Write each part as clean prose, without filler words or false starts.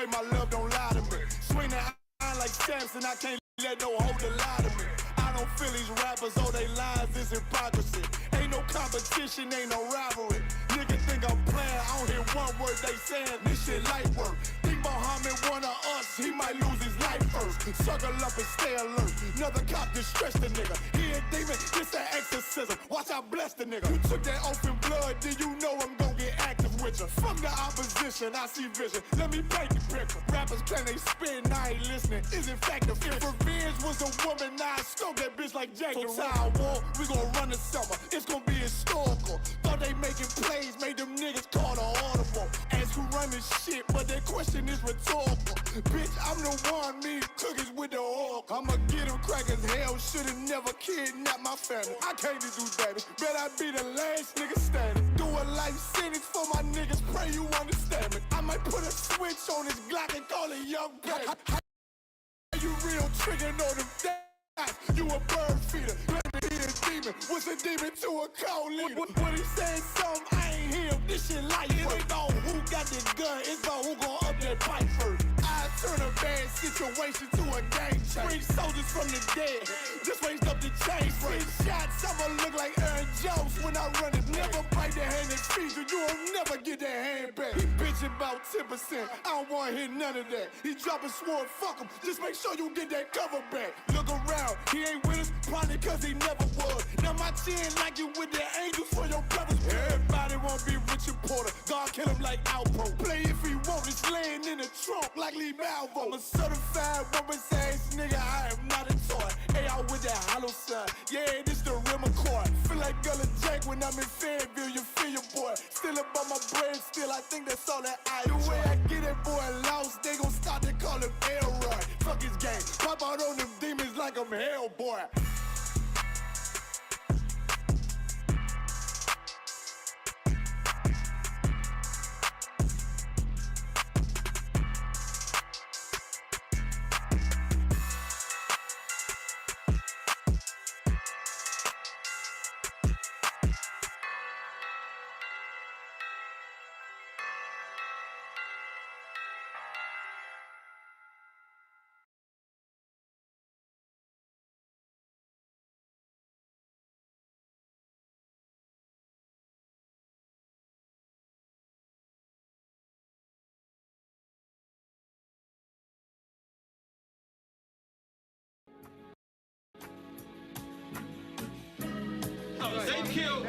pray my love don't lie to me. Swing that iron like Samson, I can't let no holder lie to me. I don't feel these rappers, all they lies is hypocrisy. Ain't no competition, ain't no rivalry. Niggas think I'm playing, I don't hear one word they saying. This shit light work. Think Muhammad one of us, he might lose his life first. Circle up and stay alert. Another cop just stress the nigga. He a demon, this an exorcism. Watch I bless the nigga. You took that oath in blood, then you know I'm gon' get active with you. Fuck the opposition, I see vision. Let me paint the picture. Rappers claim they spit and I ain't listening. Is in fact the fear. If revenge was a woman, now I stroke that bitch like Jack the Ripper. War, we gon' run the summer. It's gon' be historical. Thought they making plays, made them niggas call the audible. Ask who run this shit, but that question is rhetorical. Bitch, I'm the one, me cookies with the oil. I'ma get them crackers, hell, should've never kidnapped my family. I can't do damage, bet I be the last nigga standing. Do a life sentence for my niggas, pray you understand me. I might put a switch on this Glock and call it young baby. You real trigger, know them dots. You a bird feeder, let me be a demon. What's a demon to a cold leader? When he saying something, I ain't hear him. This shit light. It ain't about who got the gun, it's about who gon' up that pipe first. I turn a bad situation to a game changer. Bring soldiers from the dead, just raised up the chain. Six shots, I'ma look like Aaron Jones when I run it. Never bite the hand that feeds you, you'll never get that hand back. He bitching about 10%, I don't wanna hear none of that. He dropping sword, fuck him, just make sure you get that cover back. Look around, he ain't with us, probably cause he never was. Now my chin like you with the angels for your brothers. Everybody wanna be Richard Porter, God kill him like Alpo. Play if he want, it's laying in the trunk like Lee Malvo. I'm a certified woman's ass nigga, I am not a toy. Hey, I with that hollow side, yeah, this the real McCoy. Feel like Gullah Jack when I'm in Fayetteville, you feel your boy. Still about my brain, still I think that's all that I enjoy. The way I get that boy lost, they gon' start to call him Elroy. Fuck his game, pop out on them demons like I'm Hellboy. They killed.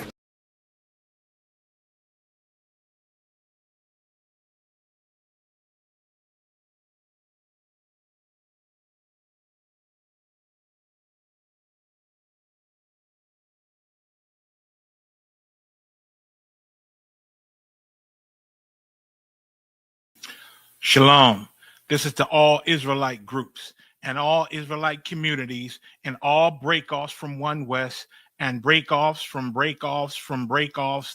Shalom. This is to all Israelite groups and all Israelite communities and all breakoffs from One West and breakoffs from breakoffs from breakoffs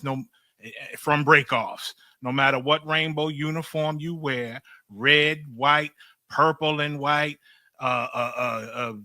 from breakoffs. No matter what rainbow uniform you wear, red, white, purple and white, all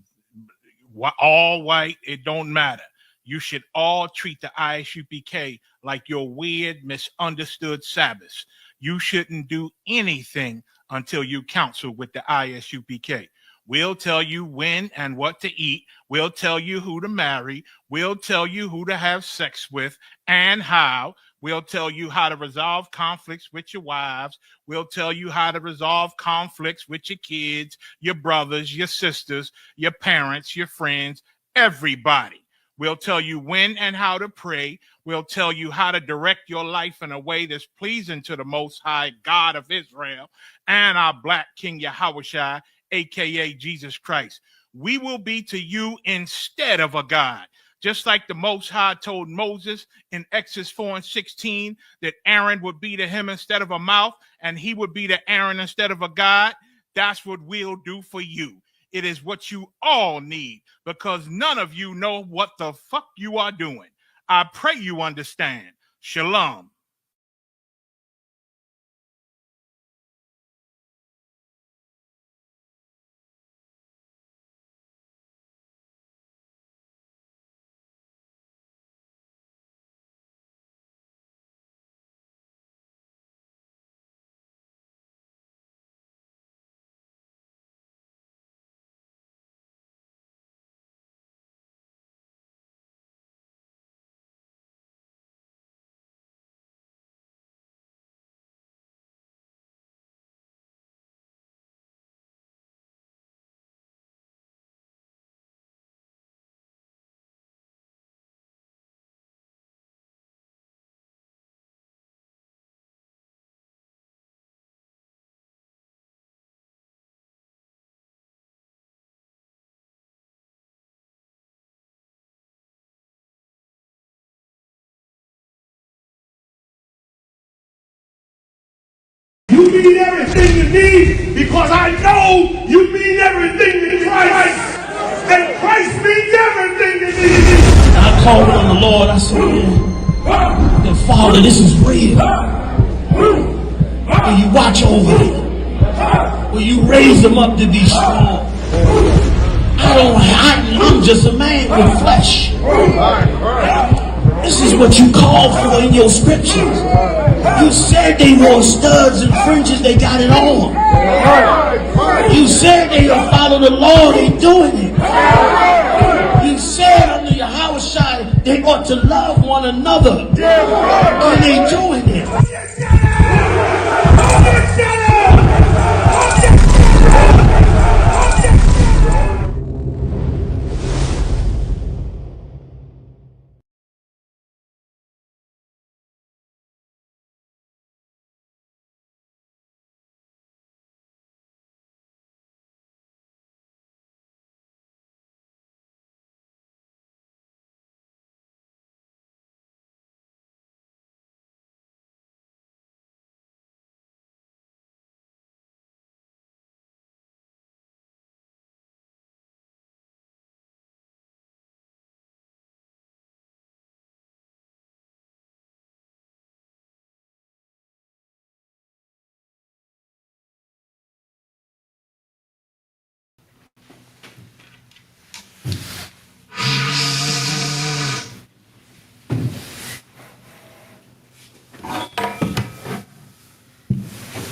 white, it don't matter. You should all treat the ISUPK like your weird, misunderstood Sabbath. You shouldn't do anything until you counsel with the ISUPK. We'll tell you when and what to eat. We'll tell you who to marry. We'll tell you who to have sex with and how. We'll tell you how to resolve conflicts with your wives. We'll tell you how to resolve conflicts with your kids, your brothers, your sisters, your parents, your friends, everybody. We'll tell you when and how to pray. We'll tell you how to direct your life in a way that's pleasing to the Most High God of Israel and our Black King Yahushua, a.k.a. Jesus Christ. We will be to you instead of a God. Just like the Most High told Moses in Exodus 4:16 that Aaron would be to him instead of a mouth and he would be to Aaron instead of a God, that's what we'll do for you. It is what you all need because none of you know what the fuck you are doing. I pray you understand. Shalom. mean everything to me because I know you mean everything to Christ. And Christ means everything to me. I called on the Lord. I said, "Then Father, this is real. Will you watch over them? Will you raise them up to be strong? I'm just a man with flesh. This is what you call for in your scriptures. You said they wore studs and fringes, they got it on. You said they will follow the law, they doing it. You said under Yahushua they ought to love one another, and they doing it.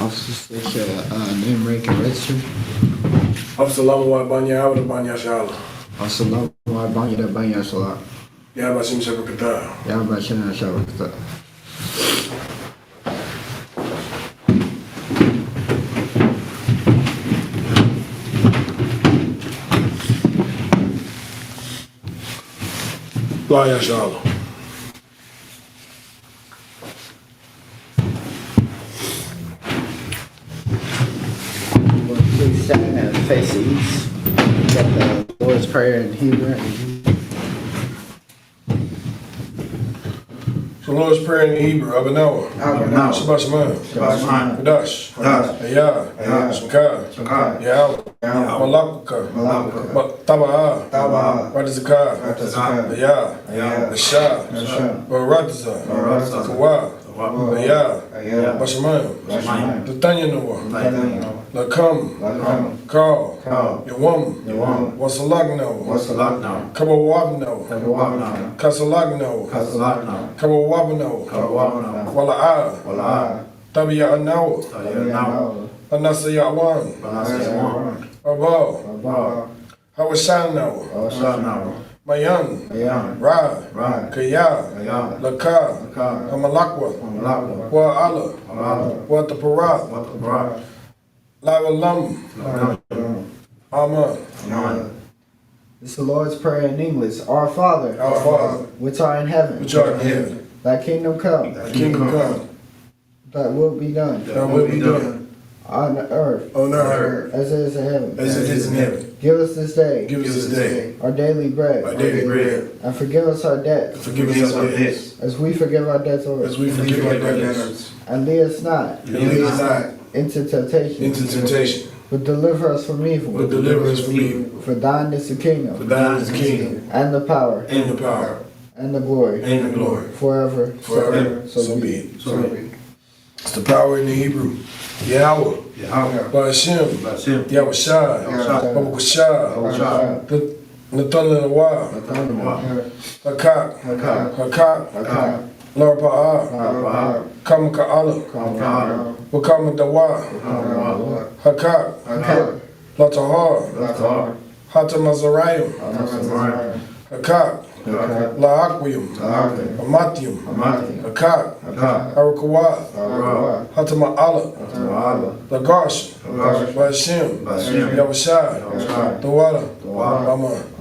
Officer station name rank and register. Assalamu banya awda banya shala. Assalamu banya da banya sala. Ya basim sabakata. Ya bashana shabakta. Banya shala. Please stand and face the east. We got the Lord's Prayer in Hebrew. So Lord's Prayer in Hebrew, Abanawa. Shabbat Shema. Kadash. Ayah. Shemka. Yahweh. Malakuka. Taba'a. Radizaka. Ayah. Asha. Baratiza. Kawa. Ayah. Bashamayim. Latanya Noah. Lakam. Call. Yawam. Wasalagno. Kabawabno. Kasalagno. Kabawabno. Wala'a. Tabiya'anawa. Anasayawan. Abo. Hawashano. Mayan. Ra. Kaya. Laka. Hamalakwa. Wa'ala. Wataparat. Lawalam. Amen. This is the Lord's Prayer in English. Our Father, which art in heaven, thy kingdom come, thy will be done, on earth, as it is in heaven. Give us this day, our daily bread, and forgive us our debts, as we forgive our debtors, and lead us not into temptation, but deliver us from evil. For thine is the kingdom, and the power, and the glory, forever. So be it. It's the power in the Hebrew. Yahweh. Ba'ashem. Yahushua. Babakushah. The thunder of the wild. Hakak. Lord Ba'a. Kamaka'ala. Wakama Hakak. Latahar. Hatamazarayim. Hakak. La'akwiyum. Amatium. Hakak. Arakawat. Hatama'ala. Lagash. Ba'ashem. Yahushua. Dawada.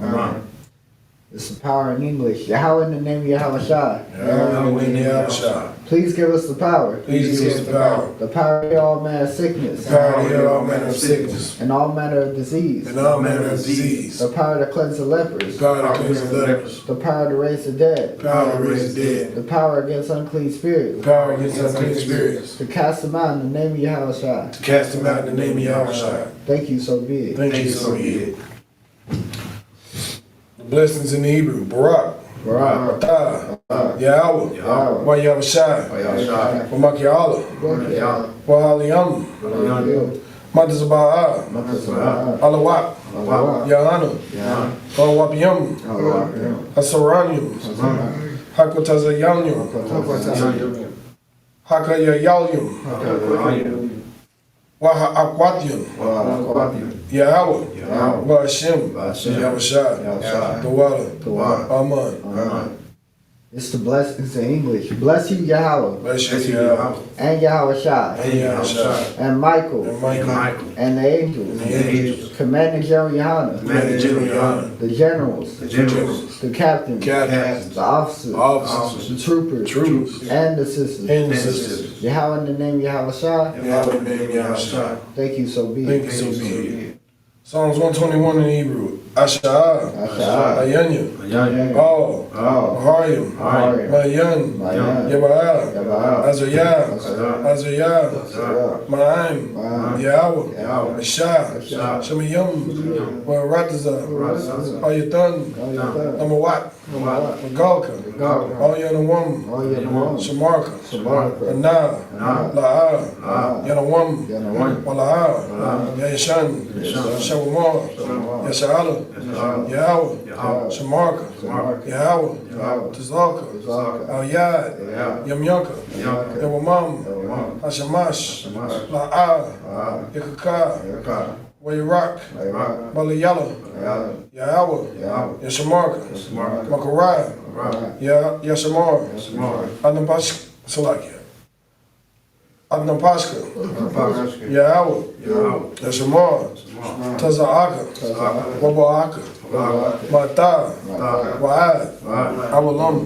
Amen. This is power in English. Yahweh in the name of Yahushua. Please give us the power. Please give us the power. The power to heal all manner of sickness. The power to heal all manner of sickness. And all manner of disease. And all manner of disease. The power to cleanse the lepers. The power to cleanse the lepers. The power to raise the dead. The power to raise the dead. The power against unclean spirits. The power against unclean spirits. To cast them out in the name of Yahushua. To cast them out in the name of Yahushua. Thank you, so be it. Thank you, so be it. The blessings in the Hebrew. Barak. Barak. Atah. Yahweh. Wa Yahushua. Wa Makiala. Wa Aliyam. Matazaba'a. Alawak. Yahana. Alawapiyam. Asaranium. Hakotazayanyum. Hakayayalyum. Waha Aquatium. Yahweh. Wa Hashem. Yahushua. Tawala. Aman. It's the blessings in English. Bless you, Yahweh. Bless you, Yahweh. And Yahushua. And Yahushua. And Michael. And Michael. And the angels. Commanding General Yohana. The generals. The captains. The officers. The troopers. And the sisters. Yahweh in the name of Yahushua. Yahweh in the name of Yahushua. Thank you, so be Thank it. you, so be it. Psalms 121 in Hebrew. Asha'ah. Ayanya. Ahayim. Mayan. Yaba'ah. Azariah. Ma'aim. Yahweh. Ashah. Shemayim. Warataza. Ayatan. Amawat. Magalka. Ayanawam. Shamarka. Anah. La'ah. Yanawam. Wala'ah. Yashan. Shawamah. Yasha'ala. Yahweh. Shamarka. Yahweh. Tazalka. Al-Yad. Yamyanka. Yawamam. Hashamash. La'ah. Yakaka. Wayirak. Balayala. Yahweh. Yashamarka. Makaraya. Yashamar. Adnapash. Salakia. Adnapashka. Yahweh. Yashamar. Taza'aka. Waba'aka. Mata. Wa'ad. Awalam.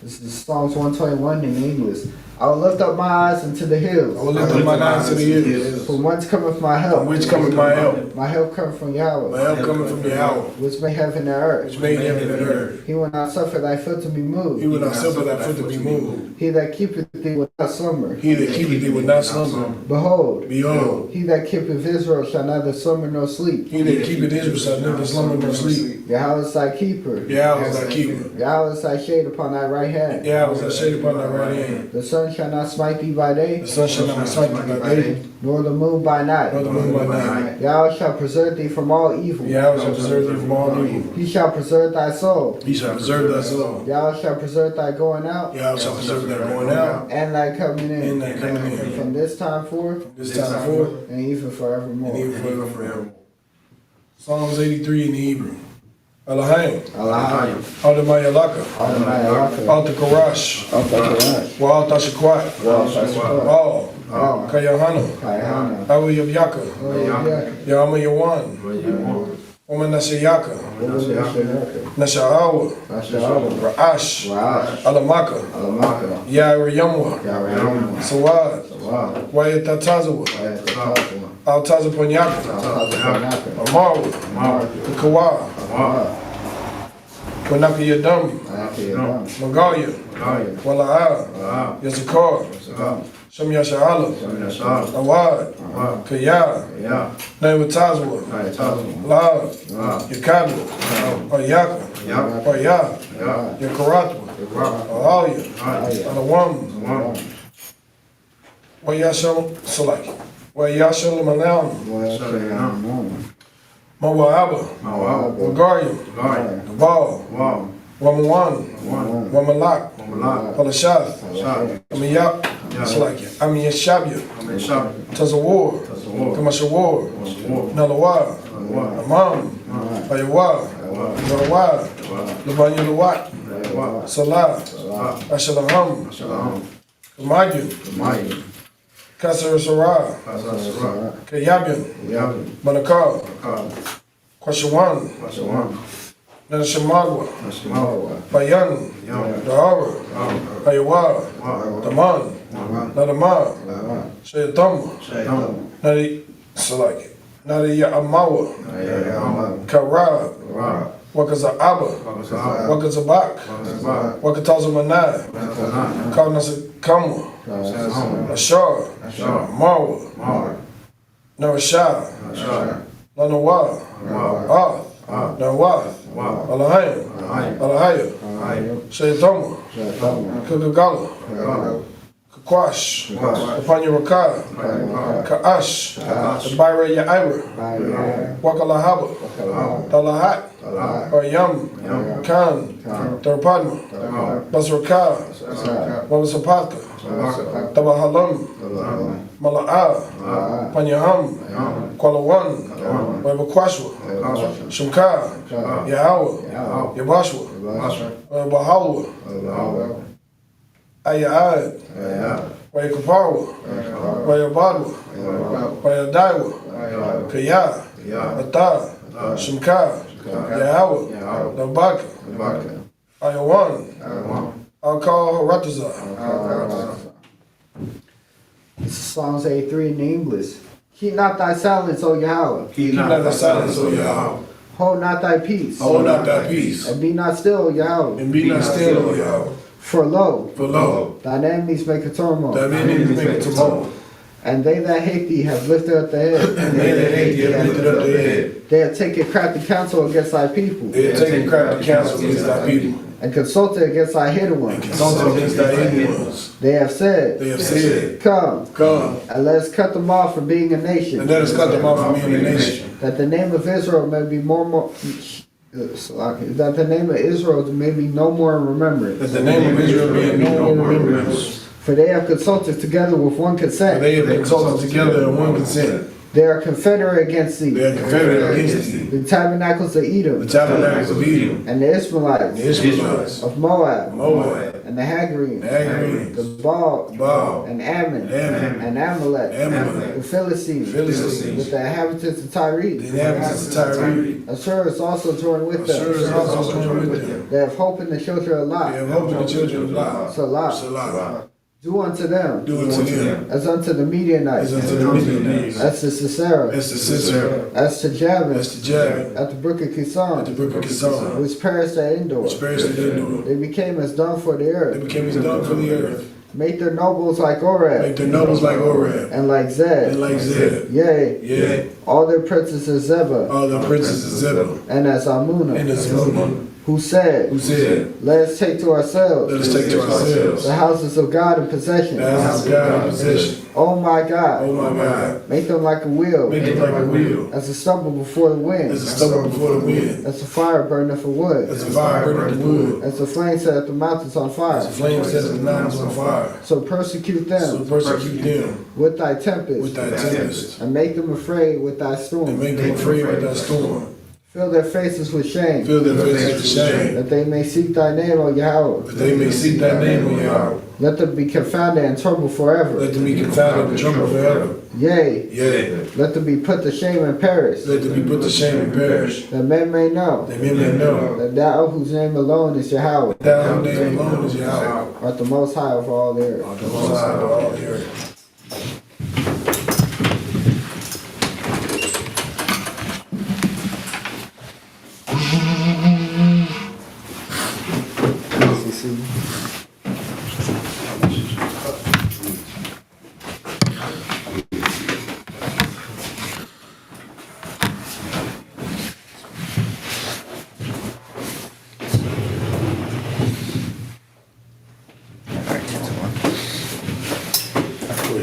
This is Psalms 121 in English. I will lift up my eyes into the hills. I will lift up my eyes to the hills. From whence cometh my help? From which cometh my help? My help cometh from Yahweh. My help cometh from Yahweh, which made heaven and earth. which made heaven and earth. He will not suffer thy foot to be moved. He will not suffer thy foot to be moved. He that keepeth thee will not slumber. He that keepeth thee will not slumber. Behold, Behold, he that keepeth Israel shall neither slumber nor sleep. he that keepeth Israel shall neither slumber nor sleep. Yahweh is thy keeper. Yahweh is thy keeper. Yahweh is thy shade upon thy right hand. Yahweh is thy shade upon thy right hand. The sun shall not smite thee by day, The sun shall not smite thee by day, nor the moon by night. nor the moon by night. Yahweh shall preserve thee from all evil. Yahweh shall preserve thee from all evil. He shall preserve thy soul. He shall preserve thy soul. Yahweh shall preserve thy going out Yahweh shall preserve thy going out and thy coming in. and thy coming in. From this time forth This time forth and even forevermore. and even forever. Psalms 83 in the Hebrew. Elohim. Elohim. Altamayalaka. Altamayalaka. Altakarash. Altakarash. Wa Altashakwat. Al. Kayahana. Kayahana. Awi Yabyaka. Yama Yawan. Woman Nasayaka. Nasha'awa. Ra'ash. Alamaka. Yariyamwa. Sawad. Wayatatazawa. Altazaponyaka. Amawa. Kawa. Wanaka Yadam. Magalia. Wala'a. Yazakar. Shem Yasha'ala. Awad. Kaya. Naywatazwa. Lav. Yakadwa. Oyaka. Oya. Yakaratwa. Ahalia. Alawam. Wayashal Salaki. Wayashal Manam. Mawa'aba. Wagarium. Gabal. Wamawan. Wamalak. Palashath. Amiyap. Salaki. Amiyashabya. Tazawar. Kamashawar. Nalawa. Amam. Ayawa. Yawa. Labanyaluwat. Salah. Ashalaham. Kamagin. Kasar Sarah. Kayabyan. Manakar. Kwashawan. Nada Shamagwa, Shemawa, Bayanu, Dahara, Ayawa, Daman, Nada Ma, Shayatama, Nada Salaki, Nada Ya'amawa, Karab, Wakaza Abba, Wakaza Bak, Wakataza Manai, Kaunasa Kamwa, Ashar, Marwa, Narashah, Lanawa, Nawath, Alahaya, Shayatoma, Kagagala, Kakwash, Kapanyaraka, Kaash, Baira Yaira, Wakalahaba, Talahat, Yam, Khan, Darpadma, Basraka, Wabasapatka, Tabahalam, Mala'a, Panyaham, Kualawan, Wabakwashwa, Shumka, Yahawa, Yabashwa, Bahalwa, Ayad, Wayakapawa, Wayabadwa, Wayadaiwa, Kaya, Ata, Shumka, Yahawa, Nabaka, Ayawan, Alkal Rataza. Psalms 83 in English. Keep not thy silence, O Yahweh. Keep not thy silence, O Yahweh. Hold not thy peace. Hold not thy peace. And be not still, O Yahweh. And be not still, O Yahweh. For lo, Thine enemies make a turmoil. Thine enemies make a tumult. And they that hate thee have lifted up the head. And they that hate thee have lifted up their head. They have taken crafty counsel against thy people. They have taken crafty counsel against thy people. And consulted against thy hidden ones. Consulted against thy hidden ones. They have said, Come, and let us cut them off from being a nation. And let us cut them off from being a nation. That the name of Israel may be that the name of Israel may be no more in remembrance. That the name of Israel be in no more remembrance. For they have consulted together with one consent. For they have consulted together in one consent. They are confederate against thee. They are confederate against thee. The tabernacles of Edom. The tabernacles of Edom. And the Ishmaelites. The Ishmaelites. Of Moab. And the Hagarenes. The Baal. And Ammon. And Amalek. The Philistines. With the inhabitants of Tyre. Assur is also joined with them. They have hope in the children of Lot. Salah. Do unto them. As unto the Midianites. As to Sisera. As to Jabin. At the brook of Kison. Which perished at Endor. They became as dung for the earth. Make their nobles like Oreb. And like Zeb. Yea. All their princes as Zebah. And as Amunah. Who said, let us take to ourselves the houses of God in possession. Oh my God. Make them like a wheel. As a stubble before the wind. As a fire burning for wood. As the flame set the mountains on fire. So persecute them with thy tempest. And make them afraid with thy storm. Fill their faces with shame. That they may seek thy name, O Yahweh. Let them be confounded and troubled forever. Yea. Let them be put to shame and perish. That men may know. That thou whose name alone is Yahweh. Art the most high of all the earth.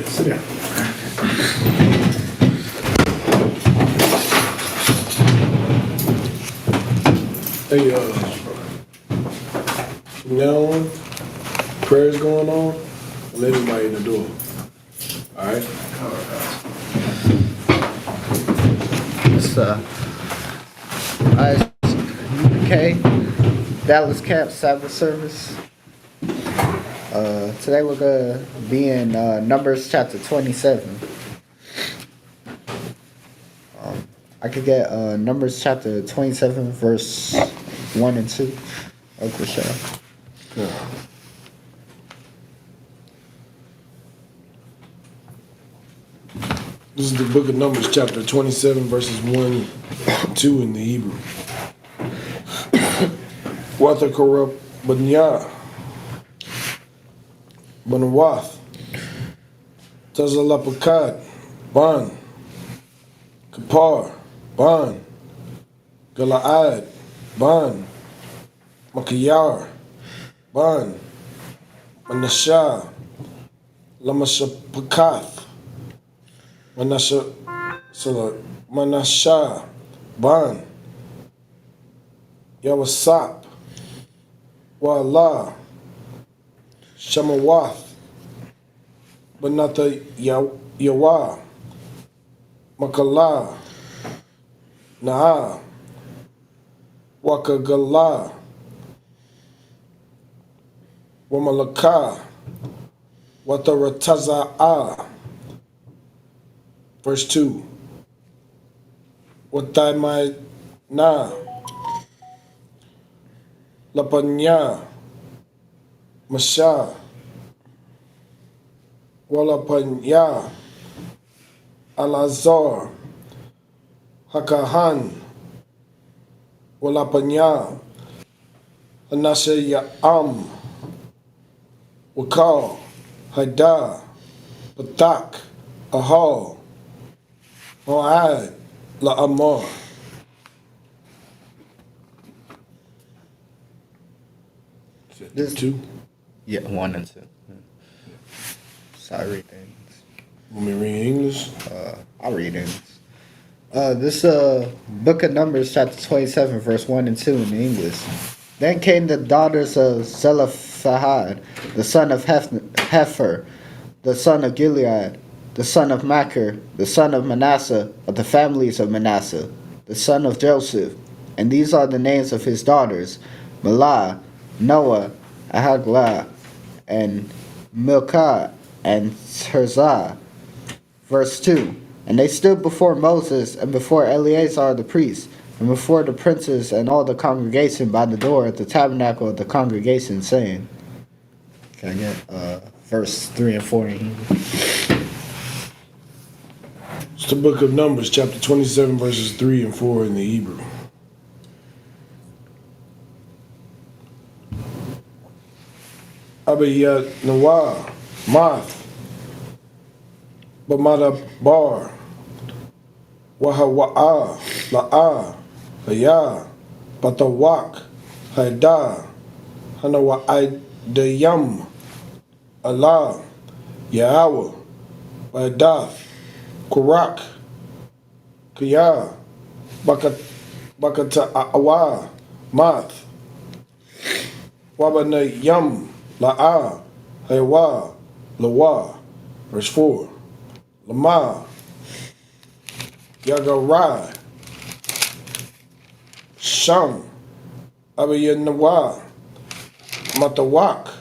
Sit down. Hey, from now on, prayers going on, let everybody in the door. All right? It's ISUPK, Dallas Camp Sabbath service. Today we're going to be in Numbers chapter 27. I could get Numbers chapter 27 verse 1 and 2. Uncle Shah. Yeah. This is the book of Numbers, chapter 27, verses 1 2 in the Hebrew. Watakarab Banya Banawath Tazalapakad Ban Kapar Ban Galaad Ban Makiyar Ban Manashah Lamashapakath Manashah Ban Yawasap Wa'ala Shamawath Banata Yawa Makala Na'a Wakagala Wamalaka Watarataza'a. Verse 2. Wataimai na Lapanya Masha Walapanya Alazar Hakahan Walapanya Anasha Ya'am Wakal Haida Batak Ahal Mo'ad La'amar. This 2. Yeah, 1 and 2. Sorry, things. Want me to read English? I'll read it. This book of Numbers, chapter 27, verse 1 and 2 in the English. Then came the daughters of Zelophehad, the son of Hefer, the son of Gilead, the son of Machir, the son of Manasseh, of the families of Manasseh, the son of Joseph. And these are the names of his daughters: Melah, Noah, Ahaglah, and Milcah, and Tirzah. Verse 2. And they stood before Moses and before Eleazar the priest, and before the princes and all the congregation by the door at the tabernacle of the congregation, saying, can I get verse 3 and 4 in English? It's the book of Numbers, chapter 27, verses 3 and 4 in the Hebrew. Abiyat Nawah, Math, Bamada Bar, Wahawa'a, La'a, Haya, Batawak, Haida, Hanawa'idayam, Allah, Yahweh, Badath, Kurak, Kaya, Bakata Awa, Math, Wabana Yam, La'a, Haywa, Lawa. Verse 4. Lama, Yagarai, Sham, Abiyanawa, Matawak,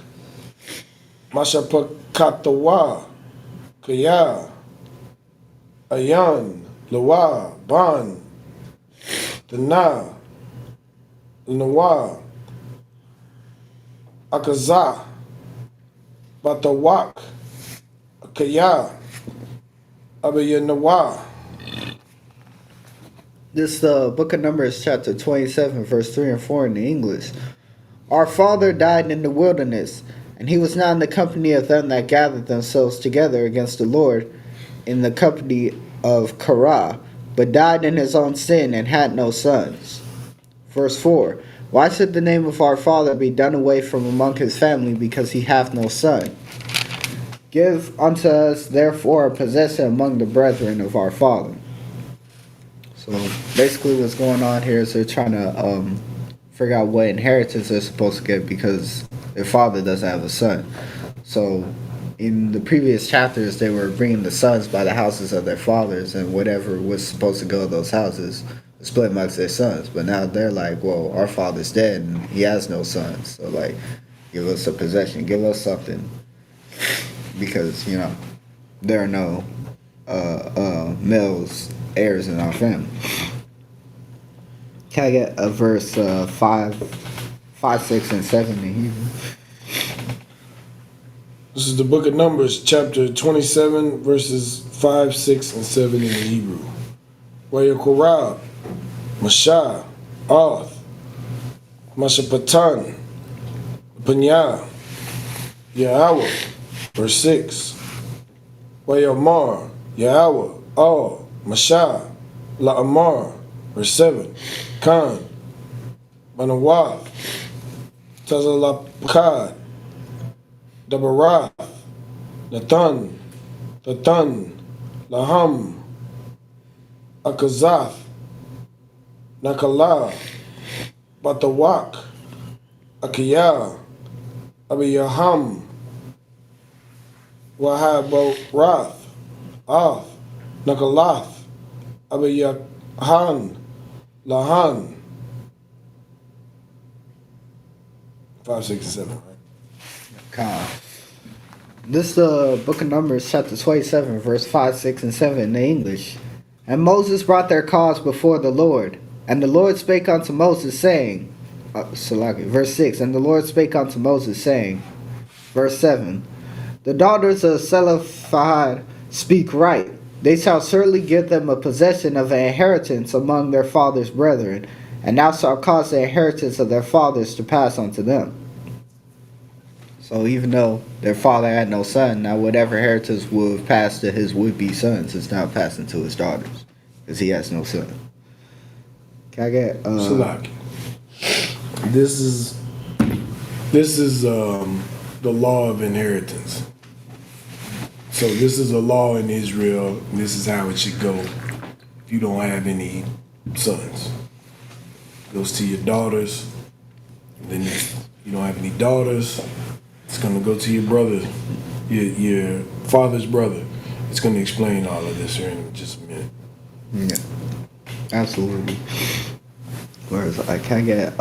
Mashapakatawa, Kaya, Ayan, Lawa, Ban, Dana, Nawa, Akaza, Batawak, Kaya, Abiyanawa. This book of Numbers, chapter 27, verse 3 and 4 in the English. Our father died in the wilderness, and he was not in the company of them that gathered themselves together against the Lord in the company of Korah, but died in his own sin and had no sons. Verse 4. Why should the name of our father be done away from among his family, because he hath no son? Give unto us therefore a possession among the brethren of our father. So basically what's going on here is they're trying to figure out what inheritance they're supposed to get because their father doesn't have a son. So in the previous chapters, they were bringing the sons by the houses of their fathers, and whatever was supposed to go to those houses was split amongst their sons. But now they're like, well, our father's dead and he has no sons. So like, give us a possession, give us something. Because, you know, there are no males heirs in our family. Can I get a verse 5, 6, and 7 in Hebrew? This is the book of Numbers, chapter 27, verses 5, 6, and 7 in the Hebrew. Wayakorab, Mashah, Oth, Mashapatan, Panya, Yahweh, verse 6. Wayamar, Yahweh, Al, Mashah, La'amar, verse 7. Khan, Manawath, Tazalapkad, Dabarath, Nathan, Tatan, Laham, Akazath, Nakalah, Batawak, Akiyah, Abiyaham, Wahaborath, Ath, Nakalath, Abiyahan, Lahan. 5, 6, and 7, right? Con. This book of Numbers, chapter 27, verse 5, 6, and 7 in the English. And Moses brought their cause before the Lord. And the Lord spake unto Moses, saying, verse 6, and the Lord spake unto Moses, saying, verse 7, the daughters of Zelophehad speak right. They shall certainly give them a possession of an inheritance among their father's brethren, and thou shalt cause the inheritance of their fathers to pass unto them. So even though their father had no son, now whatever inheritance would have passed to his would-be sons is now passing to his daughters, because he has no son. Can I get Salaki. This is the law of inheritance. So this is a law in Israel, and this is how it should go if you don't have any sons. It goes to your daughters, and then if you don't have any daughters, it's going to go to your brother, your father's brother. It's going to explain all of this here in just a minute. Yeah, absolutely. Whereas I can get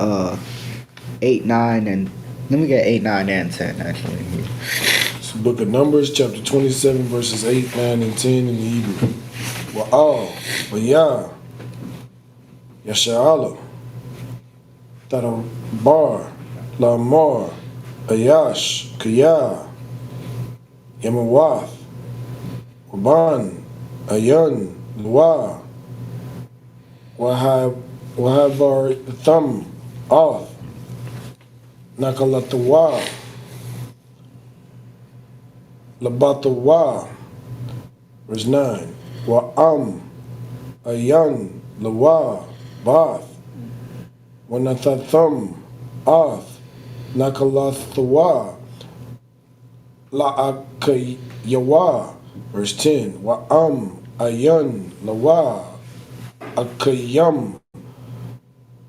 8, 9, and let me get 8, 9, and 10 actually. It's the book of Numbers, chapter 27, verses 8, 9, and 10 in the Hebrew. Wa'al, Wa'yah, Yasha'ala, Tarabar, Lamar, Ayash, Kiyah, Yamawath, Waban, Ayan, Lua, Wahabar Thumb, Oth, Nakalatawa, Labatawa, verse 9, Wa'am, Ayan, Lawa, Bath, Wanathathum, Oth, Nakalathawa, La'akayawa, verse 10, Wa'am, Ayan, Lawa, Akayam,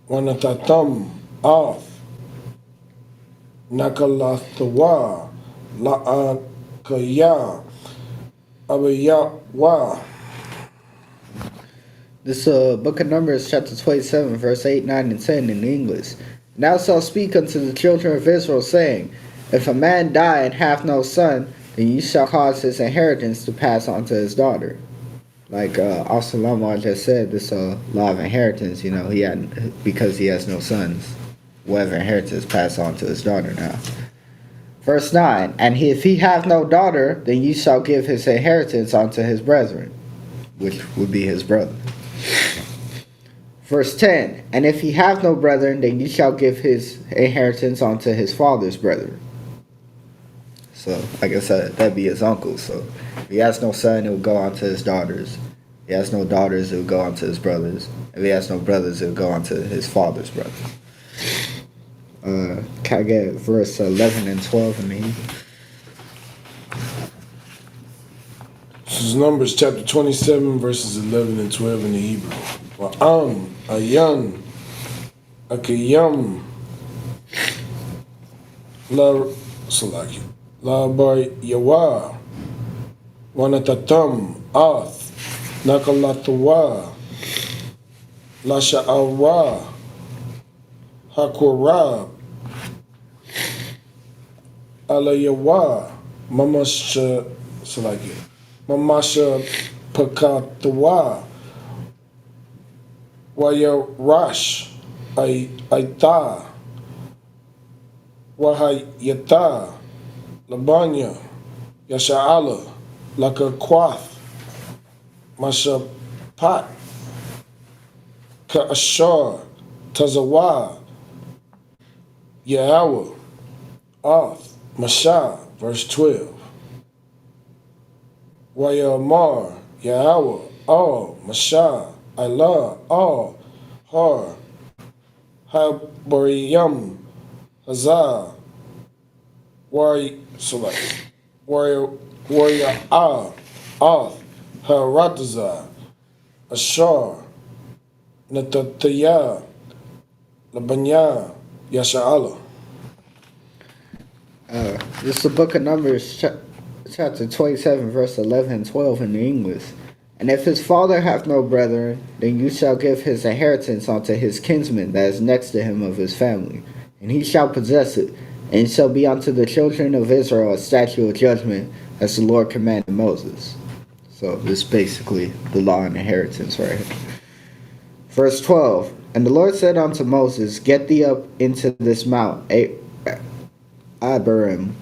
Wanathathum, Oth, Nakalathawa, La'akaya, Abayawa. This book of Numbers, chapter 27, verse 8, 9, and 10 in English. And thou shalt speak unto the children of Israel, saying, if a man die and have no son, then you shall cause his inheritance to pass on to his daughter. Like Absalom just said, this law of inheritance, he had, because he has no sons, whatever inheritance pass on to his daughter now. Verse 9, and if he have no daughter, then you shall give his inheritance unto his brethren, which would be his brother. Verse 10, and if he have no brethren, then you shall give his inheritance unto his father's brethren. So, like I said, that'd be his uncle. So, if he has no son, it will go on to his daughters. If he has no daughters, it will go on to his brothers. If he has no brothers, it will go on to his father's brother. Can I get verse 11 and 12 in the Hebrew? This is Numbers chapter 27, verses 11 and 12 in the Hebrew. Wa'am, Ayan, Akiyam, La Bar Yawa, Wanatatam, Ath, Nakalatawa, La Sha'awa, Hakorab, Alayawa, Mamasha Pakatawa, Waya Rash, Aita, Wahayata, Labanya, Yasha'ala, Lakakwath, Mashapat, Ka'ashar, Tazawa, Yahweh, Oth, Mashah, verse 12. Wayamar, Yahweh, All, Mashah, Allah, All, Har, Habariyam, Hazah, Warrior, Oth, Haratazah, Ashar, Natataya, Labanya, Yasha'ala. This is the book of Numbers, chapter 27, verse 11 and 12 in the English. And if his father hath no brethren, then you shall give his inheritance unto his kinsman that is next to him of his family, and he shall possess it, and it shall be unto the children of Israel a statute of judgment, as the Lord commanded Moses. So this is basically the law and inheritance right here. Verse 12, and the Lord said unto Moses, Get thee up into this mount, Abiram,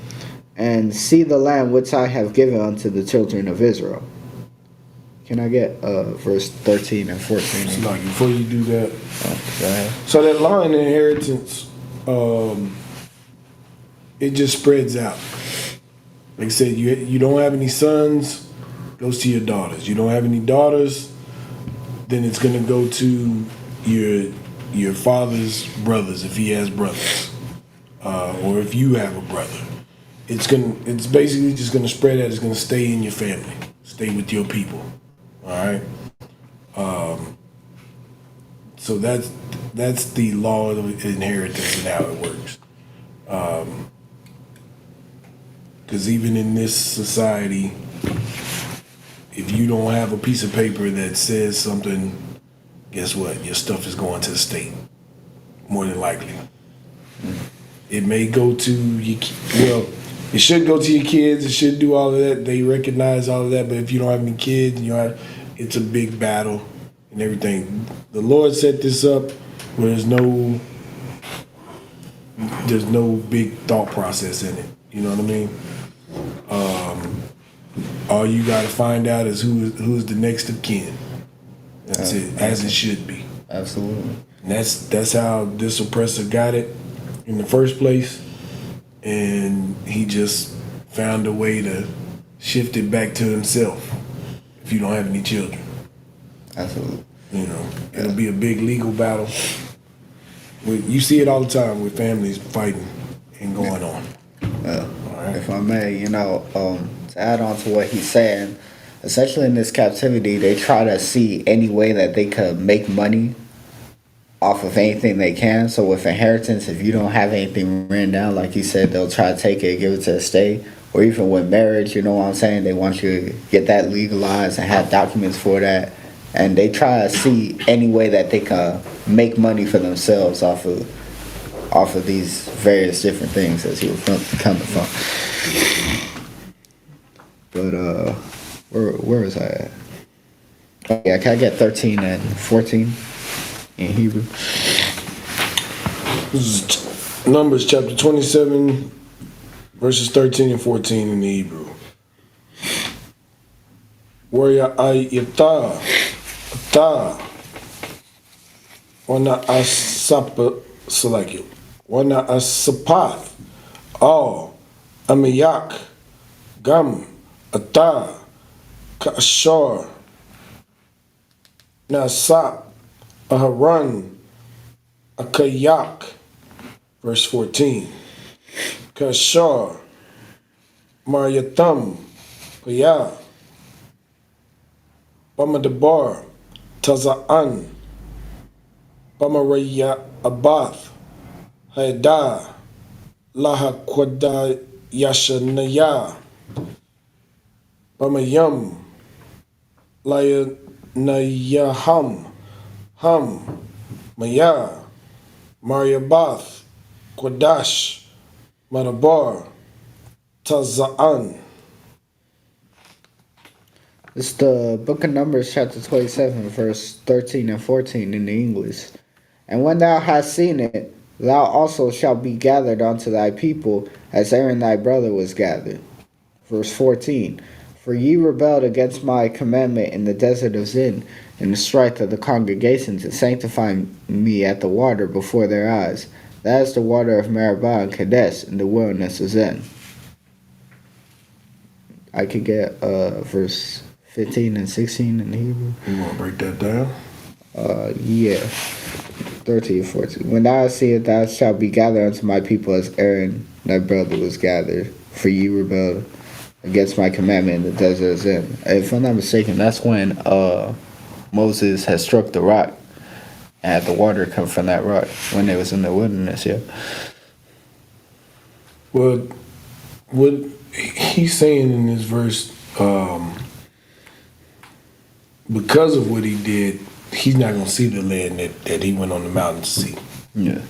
and see the land which I have given unto the children of Israel. Can I get verse 13 and 14? No, before you do that, Go ahead. so that law and inheritance, it just spreads out. Like I said, you don't have any sons, goes to your daughters. You don't have any daughters, then it's gonna go to your father's brothers if he has brothers, or if you have a brother. It's basically just gonna spread out. It's gonna stay in your family, stay with your people. All right. So that's the law of inheritance and how it works. Because even in this society, if you don't have a piece of paper that says something, guess what? Your stuff is going to the state, more than likely. It may go to it should go to your kids. It should do all of that. They recognize all of that. But if you don't have any kids, it's a big battle and everything. The Lord set this up where there's no big thought process in it. You know what I mean? All you got to find out is who's the next of kin. That's it, as it should be. Absolutely. And that's how this oppressor got it in the first place, and he just found a way to shift it back to himself. If you don't have any children, Absolutely. It'll be a big legal battle. You see it all the time with families fighting and going on. If I may, to add on to what he's saying, essentially in this captivity, they try to see any way that they could make money off of anything they can. So with inheritance, if you don't have anything written down, like he said, they'll try to take it, give it to the state. Or even with marriage, you know what I'm saying? They want you to get that legalized and have documents for that. And they try to see any way that they can make money for themselves off of these various different things as he was coming from. But where was I at? Oh, yeah, can I get 13 and 14 in Hebrew? This is Numbers chapter 27, verses 13 and 14 in the Hebrew. Warrior ayata ta wana asapa select wana asapath all amayak gam ata kashar nasa aharan akayak. Verse 14. Kashar Maryatam Paya Bamadabar Taza'an Bamaraya Abath Haida Laha Kwada Yashanaya Bamayam Layanayaham Ham Maya Maryabath Kodash, Madabar, Taza'an. It's the book of Numbers, chapter 27, verse 13 and 14 in the English. And when thou hast seen it, thou also shalt be gathered unto thy people, as Aaron thy brother was gathered. Verse 14. For ye rebelled against my commandment in the desert of Zin, in the strife of the congregation, to sanctify me at the water before their eyes. That is the water of Meribah and Kadesh in the wilderness of Zin. I could get verse 15 and 16 in the Hebrew. You want to break that down? Yeah. 13 and 14. When thou seest, thou shalt be gathered unto my people, as Aaron thy brother was gathered. For ye rebelled against my commandment in the desert of Zin. If I'm not mistaken, that's when Moses had struck the rock and had the water come from that rock when they was in the wilderness. Yeah. Well, what he's saying in this verse, because of what he did, he's not going to see the land that he went on the mountain to see. Yeah.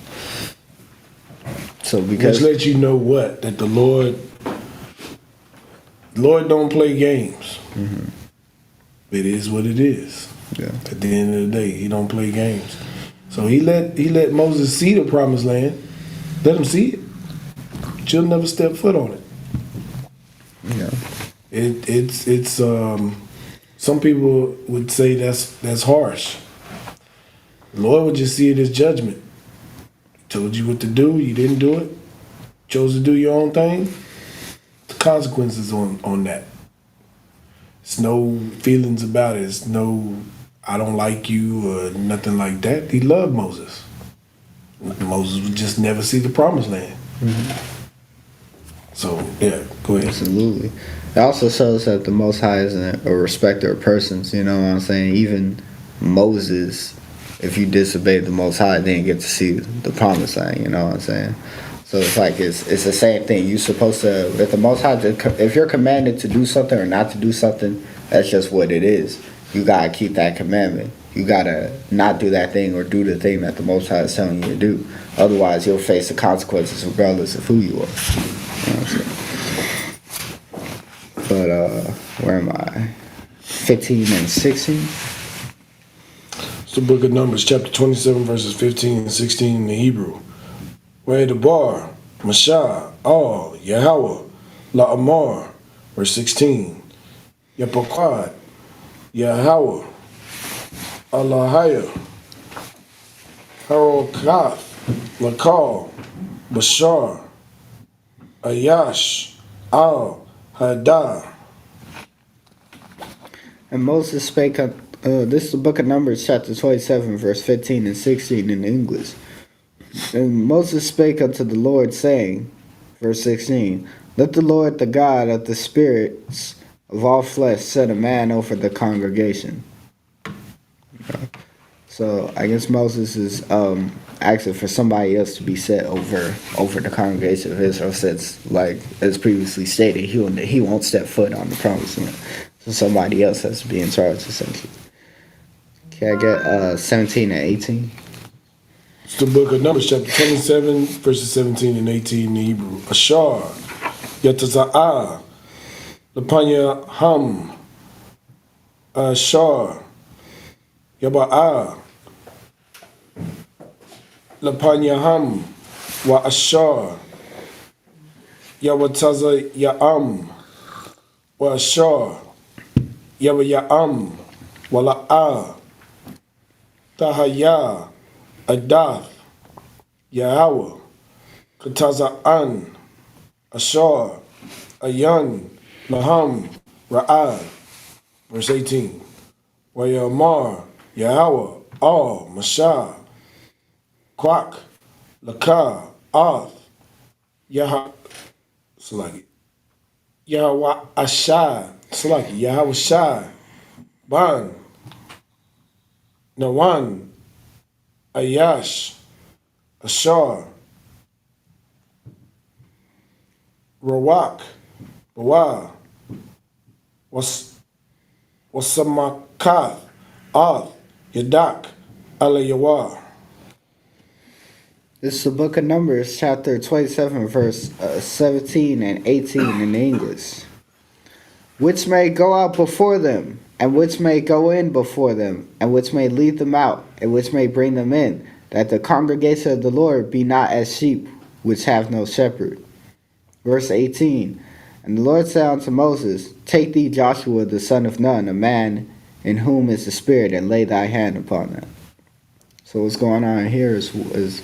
So because which lets you know what? That the Lord don't play games. Mm-hmm. It is what it is. Yeah. At the end of the day, he don't play games. So he let Moses see the promised land. Let him see it. But you'll never step foot on it. Yeah. It's some people would say that's harsh. The Lord would just see it as judgment. He told you what to do, you didn't do it. Chose to do your own thing. The consequences on that. It's no feelings about it. It's no I don't like you or nothing like that. He loved Moses. Moses would just never see the promised land. Mm-hmm. So yeah, go ahead. Absolutely. It also shows that the Most High isn't a respecter of persons. You know what I'm saying? Even Moses, if you disobeyed the Most High, didn't get to see the promised land. You know what I'm saying? So it's like it's the same thing. You're supposed to, if the Most High, if you're commanded to do something or not to do something, that's just what it is. You gotta keep that commandment. You gotta not do that thing or do the thing that the Most High is telling you to do. Otherwise, you'll face the consequences regardless of who you are. You know what I'm saying? But where am I? 15 and 16. It's the book of Numbers, chapter 27, verses 15 and 16 in the Hebrew. Where the bar, Mashah, Al, Yahweh, La'amar, verse 16. Yapokad, Yahweh, Allahaya, Harokath, Lakal, Bashar, Ayash, Al, Hadah. And Moses spake up, this is the book of Numbers, chapter 27, verse 15 and 16 in English. And Moses spake unto the Lord, saying, verse 16, let the Lord, the God of the spirits of all flesh, set a man over the congregation. So I guess Moses is asking for somebody else to be set over the congregation of Israel, since, like as previously stated, he won't step foot on the promised land. So somebody else has to be in charge, essentially. Can I get 17 and 18? It's the book of Numbers, chapter 27, verses 17 and 18 in the Hebrew. Ashar, Yataza'ah, Lapanya Ham, Ashar, Yaba'ah, Lapanya Ham, Wa Ashar, Yawataza Ya'am, Wa Ashar, Yawa Ya'am, Wa La'ah, Tahaya, Adath, Yahweh, Kataza'an, Ashar, Ayan, Laham, Ra'ad. Verse 18. Wayamar, Yahweh, Al, Mashah, Kwak, Lakah, Ath, Yahweh Ashai, Yahweh Shai, Ban, Nawan, Ayash, Ashar, Rawak, Bawa, Wasamakath, Ath, Yadak, Alayawah. This is the book of Numbers, chapter 27, verse 17 and 18 in English. Which may go out before them, and which may go in before them, and which may lead them out, and which may bring them in, that the congregation of the Lord be not as sheep which have no shepherd. Verse 18, and the Lord said unto Moses, Take thee Joshua the son of Nun, a man in whom is the Spirit, and lay thy hand upon him. So what's going on here is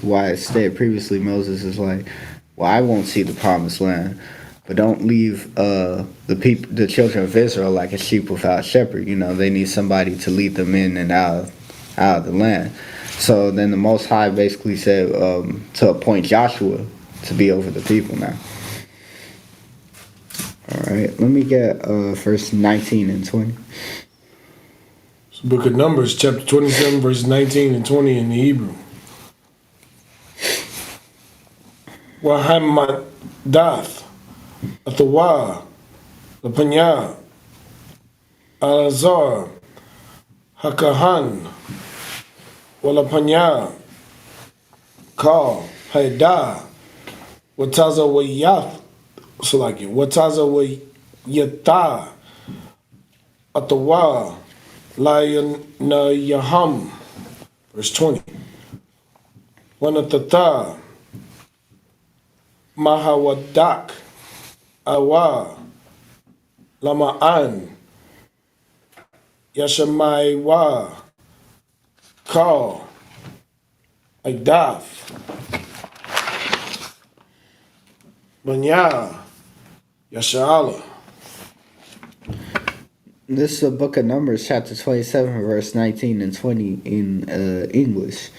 why I stated previously, Moses is like, well, I won't see the promised land, but don't leave the children of Israel like a sheep without a shepherd. You know, they need somebody to lead them in and out of the land. So then the Most High basically said to appoint Joshua to be over the people now. All right, let me get verse 19 and 20. Book of Numbers, chapter 27, verses 19 and 20 in the Hebrew. Wahamadath, Athawa, Lapanya, Alazar, Hakahan, Walapanya, Kal, Haida, Wataza Wayath, Salaki, Wataza Wayata, Atawa, Layana Yaham, verse 20. Wanatata, Mahawadak, Awa, Lama'an, Yashamaiwa, Kal, Aidaf, Banya, Yasha'ala. This is the book of Numbers, chapter 27, verse 19 and 20 in English.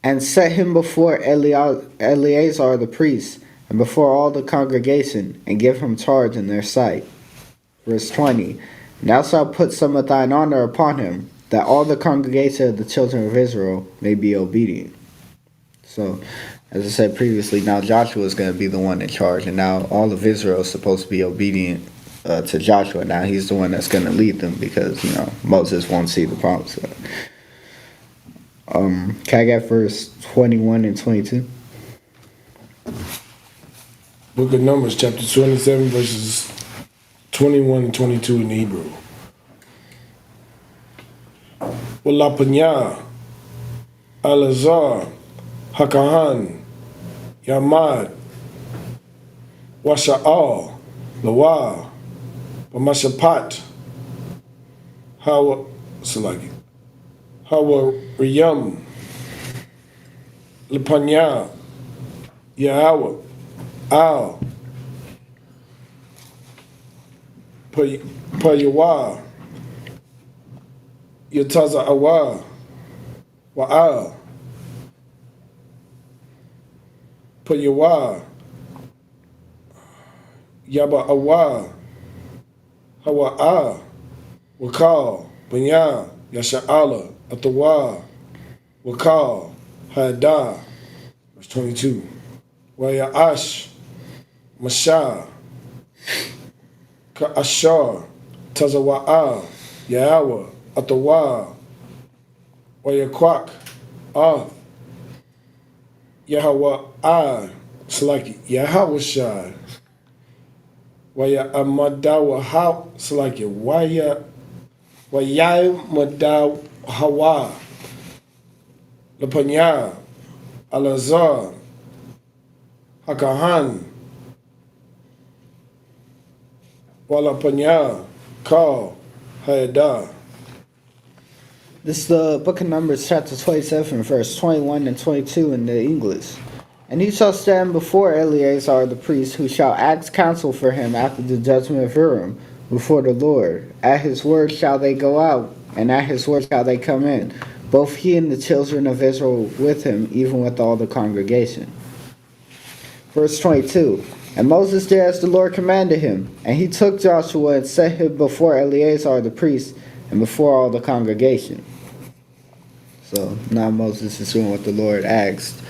And set him before Eleazar the priest, and before all the congregation, and give him charge in their sight. Verse 20. And thou shalt put some of thine honor upon him, that all the congregation of the children of Israel may be obedient. So, as I said previously, now Joshua is going to be the one in charge, and now all of Israel is supposed to be obedient to Joshua. Now he's the one that's going to lead them because, you know, Moses won't see the promise. Can I get verse 21 and 22? Book of Numbers, chapter 27, verses 21 and 22 in Hebrew. Walapanya, Alazar, Hakahan, Yamad, Washa'al, Lawa, Bamashapat, Hawa Riyam, Lapanya, Yahweh, Al, Payawa, Yataza Awa, Wa'al, Payawa, Yaba Awa, Hawa'a, Wakal, Banya, Yasha'ala, Atawa, Wakal, Hada, verse 22. Waya'ash, Masha, Ka'ashar, Tazawa'a, Yahweh, Atawa, Wayakwak, Yahweh, Salaki, Yahweh, Waya Amadawa How Salaki, Waya Madaw Hawa, Lapanya, Alazar, Hakahan, Walapanya, Kal, Hayada. This is the book of Numbers, chapter 27, verse 21 and 22 in the English. And he shall stand before Eleazar the priest, who shall ask counsel for him after the judgment of Urim, before the Lord. At his word shall they go out, and at his word shall they come in, both he and the children of Israel with him, even with all the congregation. Verse 22. And Moses did as the Lord commanded him, and he took Joshua and set him before Eleazar the priest, and before all the congregation. So now Moses is doing what the Lord asked,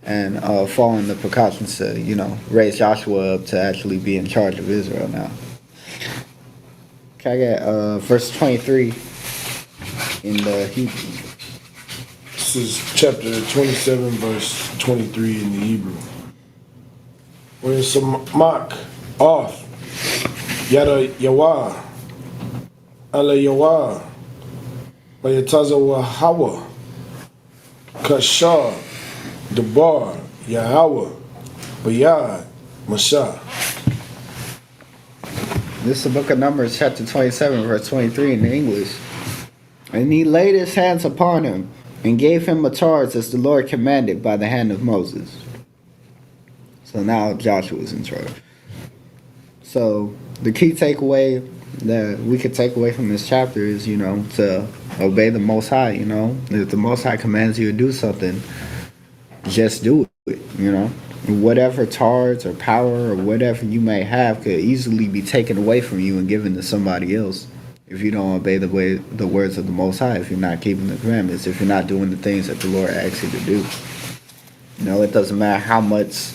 and following the precautions to, you know, raise Joshua up to actually be in charge of Israel now. Can I get verse 23 in the Hebrew? This is chapter 27, verse 23 in the Hebrew. When it's a mock off, Yada Yawa, Ala Yawa, Bayataza Wahawa, Kashar, Debar, Yahweh, Bayad, Mashah. This is the book of Numbers, chapter 27, verse 23 in the English. And he laid his hands upon him and gave him a charge as the Lord commanded by the hand of Moses. So now Joshua's in charge. So the key takeaway that we could take away from this chapter is, to obey the Most High, If the Most High commands you to do something, just do it, Whatever charge or power or whatever you may have could easily be taken away from you and given to somebody else if you don't obey the words of the Most High, if you're not keeping the commandments, if you're not doing the things that the Lord asks you to do. It doesn't matter how much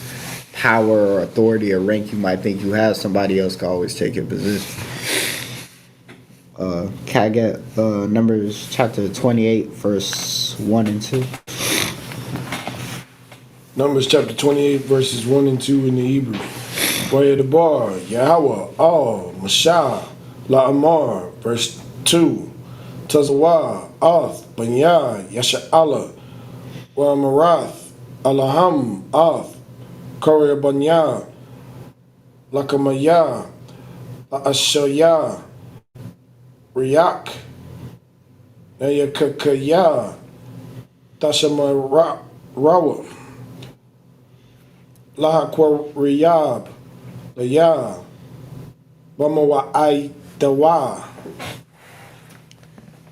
power or authority or rank you might think you have, somebody else can always take your position. Can I get Numbers chapter 28, verse 1 and 2? Numbers chapter 28, verses 1 and 2 in the Hebrew. Debar, Yahweh, Al, Mashah, La'amar, verse 2. Tazawah, Ath, Banya, Yasha'ala, Wa Marath, Alaham, Ath, Korea Banya, Lakamaya, La'ashaya, Riyak, Nayakakaya, Tashamarawa, Lahakwa Riyab, Laya, Bamawa Dawa.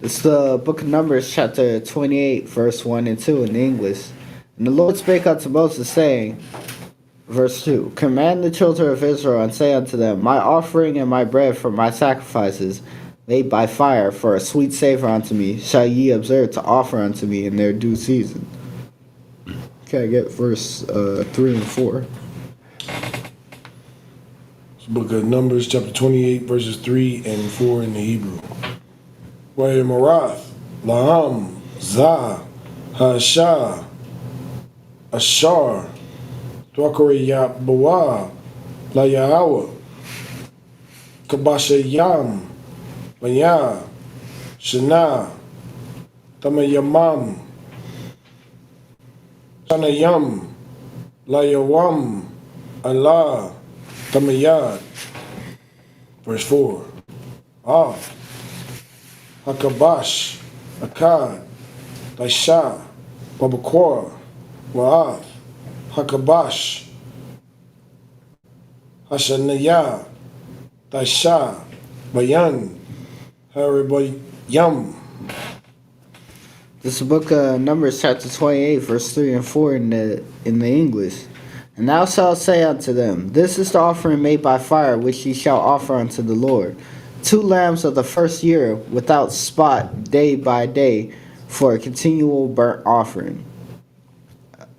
It's the book of Numbers, chapter 28, verse 1 and 2 in English. And the Lord spake unto Moses, saying, verse 2, Command the children of Israel, and say unto them, My offering and my bread for my sacrifices, made by fire, for a sweet savor unto me, shall ye observe to offer unto me in their due season. Can I get verse 3 and 4? It's the book of Numbers, chapter 28, verses 3 and 4 in the Hebrew. Marath, Laham, Zah, Hashah, Ashar, Dwakariyat Bawa, Layahawa, Kabashayam, Banya, Shana, Tamayamam, Shanayam, Layawam, Allah, Tamayad. Verse 4. Hakabash, Akkad, Daisha, Babakor, Wa'ath, Hakabash, Hashanaya, Daisha, Bayan, Haribayam. This is the book of Numbers, chapter 28, verse 3 and 4 in the English. And thou shalt say unto them, This is the offering made by fire, which ye shall offer unto the Lord. 2 lambs of the first year, without spot, day by day, for a continual burnt offering.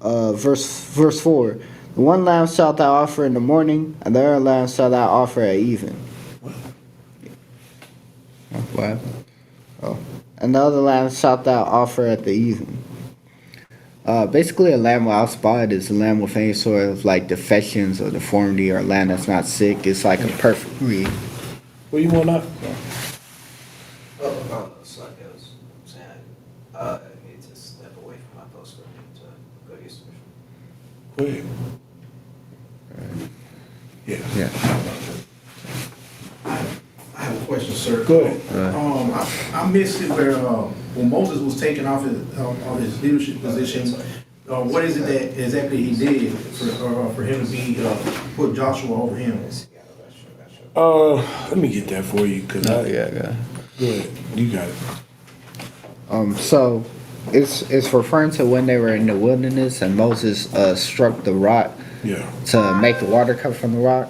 Verse 4. The one lamb shalt thou offer in the morning, and the other lamb shalt thou offer at even. What? Oh. And the other lamb shalt thou offer at the even. Basically, a lamb without spot is a lamb with any sort of defections or deformity, or a lamb that's not sick. It's like a perfect breed. What do you want up? So I was saying I need to step away from my post to go get some. Go ahead. Yeah. I have a question, sir. Go ahead. I missed it where when Moses was taken off his leadership position. What is it that exactly he did for him to be put Joshua over him? Let me get that for you, cause Yeah. Go ahead. You got it. So it's referring to when they were in the wilderness and Moses struck the rock to make the water come from the rock,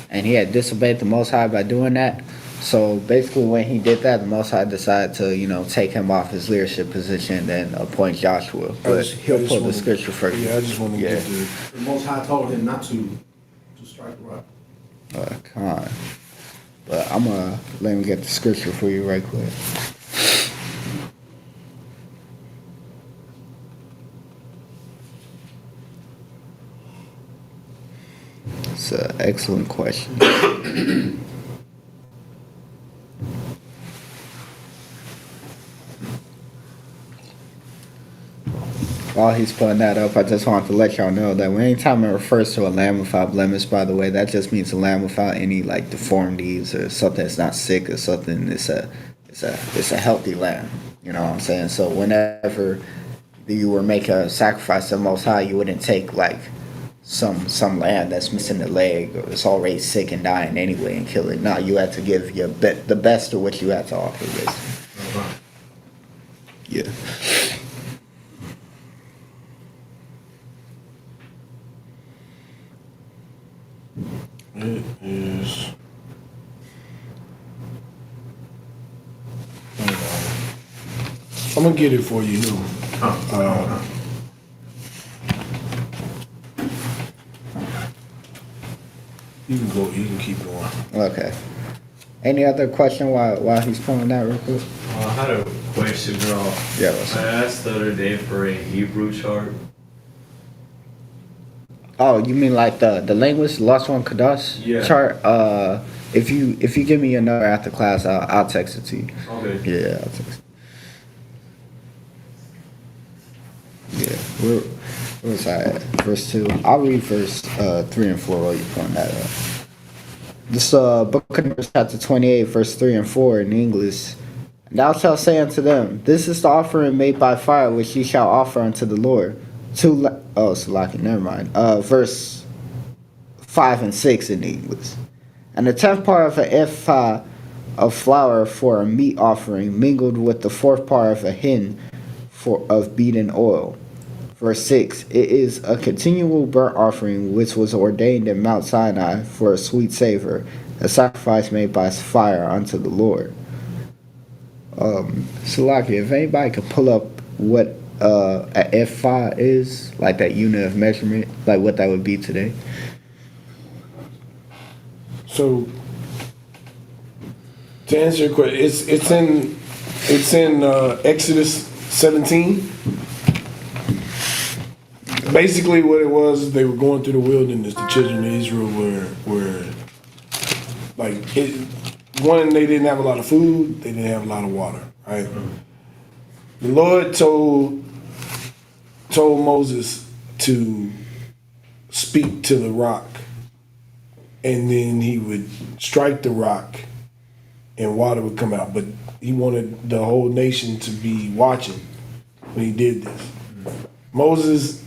and he had disobeyed the Most High by doing that. So basically, when he did that, the Most High decided to take him off his leadership position and appoint Joshua. But he'll pull the scripture for you. Yeah, I just want to get The Most High told him not to strike the rock. Come on. But I'm gonna let me get the scripture for you right quick. It's an excellent question. while he's putting that up, I just wanted to let y'all know that anytime it refers to a lamb without blemish, by the way, that just means a lamb without any like deformities or something that's not sick or something. It's a healthy lamb. You know what I'm saying? So whenever you were making a sacrifice to the Most High, you wouldn't take like some lamb that's missing a leg or it's already sick and dying anyway and kill it. No, you had to give the best of what you had to offer. Basically. Yeah. It is. I'm gonna get it for you. You can go. You can keep going. Okay. Any other question while he's pulling that real quick? I had a question, bro. Yeah. What's I up? asked the other day for a Hebrew chart. Oh, you mean like the language Lost One Kadosh Yeah. chart? If you give me your number after class, I'll text it to you. Okay. Yeah, I'll text it. Yeah, where was I at? Verse 2. I'll read verse 3 and 4 while you're pulling that up. This book of Numbers chapter 28, verse 3 and 4 in English. And thou shalt say unto them, This is the offering made by fire which ye shall offer unto the Lord. Salaki, never mind. Verse 5 and 6 in English. And the 10th part of an ephah of flour for a meat offering, mingled with the 4th part of a hin of beaten oil. Verse 6, it is a continual burnt offering which was ordained in Mount Sinai for a sweet savor, a sacrifice made by fire unto the Lord. Salaki, if anybody could pull up what a F5 is, like that unit of measurement, like what that would be today. So to answer your question, it's in Exodus 17. Basically, what it was, they were going through the wilderness. The children of Israel were like one, they didn't have a lot of food, they didn't have a lot of water, right? The Lord told Moses to speak to the rock, and then he would strike the rock and water would come out. But he wanted the whole nation to be watching when he did this. Moses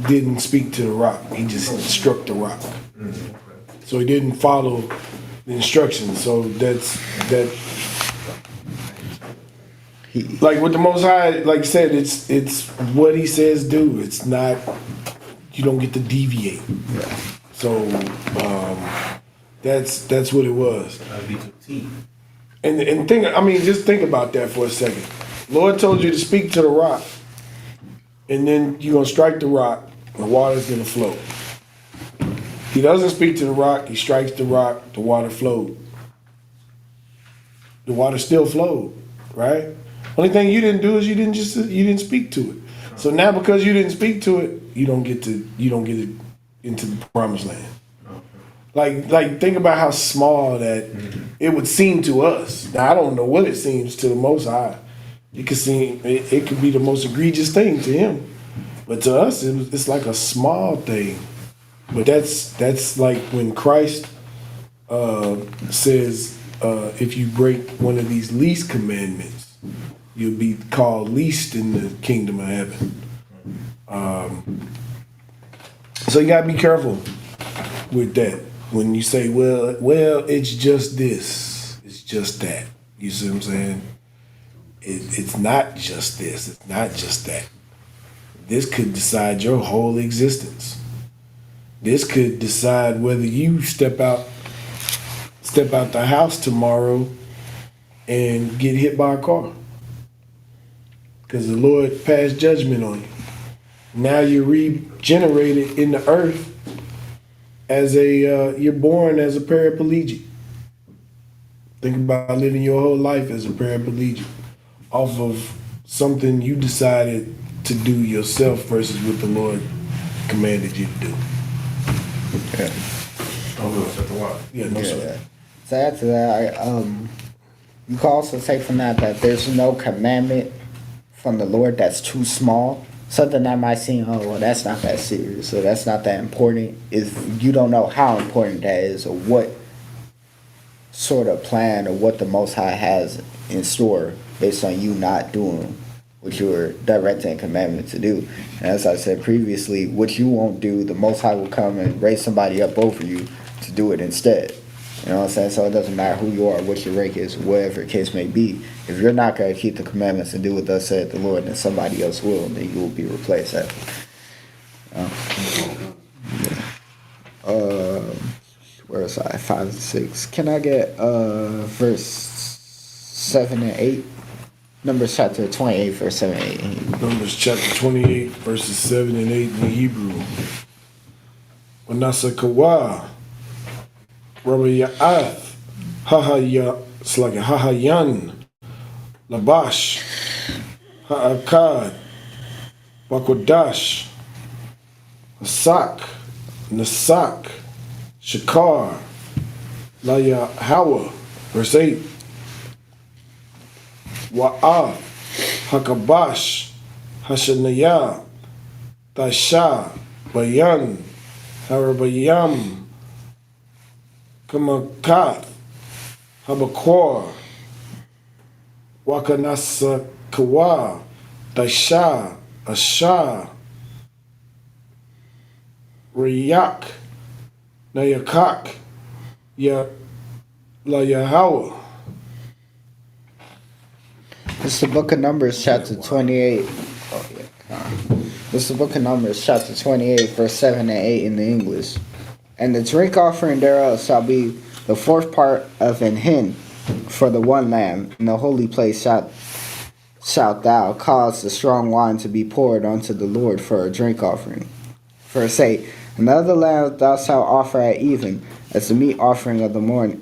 didn't speak to the rock, he just struck the rock. So he didn't follow the instructions. So that's like with the Most High, like I said, it's what he says do. It's not, you don't get to deviate. So that's what it was. And just think about that for a second. Lord told you to speak to the rock, and then you're gonna strike the rock, and the water's gonna flow. He doesn't speak to the rock, he strikes the rock, the water flowed. The water still flowed, right? Only thing you didn't do is you didn't speak to it. So now because you didn't speak to it, you don't get it into the promised land. Like think about how small that it would seem to us. Now I don't know what it seems to the Most High. It could be the most egregious thing to him, but to us it's like a small thing. But that's like when Christ says, if you break one of these least commandments, you'll be called least in the kingdom of heaven. So you gotta be careful with that. When you say, well, it's just this, it's just that. You see what I'm saying? It's not just this, it's not just that. This could decide your whole existence. This could decide whether you step out the house tomorrow and get hit by a car. Because the Lord passed judgment on you. Now you're regenerated in the earth as you're born as a paraplegic. Think about living your whole life as a paraplegic off of something you decided to do yourself versus what the Lord commanded you to do. Yeah. Yeah, no sweat. To add to that, you can also take from that there's no commandment from the Lord that's too small something that might seem, oh, well, that's not that serious, or that's not that important, if you don't know how important that is, or what sort of plan, or what the Most High has in store based on you not doing what you were directing commandment to do. And as I said previously, what you won't do, the Most High will come and raise somebody up over you to do it instead. You know what I'm saying? So it doesn't matter who you are, what your rank is, whatever the case may be. If you're not going to keep the commandments and do what thus said the Lord, then somebody else will, and then you will be replaced. Where is I? 5 and 6. Can I get verse 7 and 8? Numbers chapter 28, verse 7 and 8. Numbers chapter 28, verses 7 and 8 in Hebrew. Wanasakawa, Rabbi Ya'ath, Hahayan, Labash, Ha'akad, Bakodash, Hasak, Nasak, Shakar, Layahawa, verse 8. Wa'ah, Hakabash, Hashanaya, Tasha, Bayan, Harabayam, Kamakath, Habakor, Wakanasakawa, Tasha, Asha, Rayak, Nayakak, Layahawa. This is the book of Numbers, chapter 28. This is the book of Numbers, chapter 28, verse 7 and 8 in the English. And the drink offering thereof shall be the fourth part of an hin for the one lamb. In the holy place shalt thou cause the strong wine to be poured unto the Lord for a drink offering. Verse 8. And the other lamb thou shalt offer at even, as the meat offering of the morning,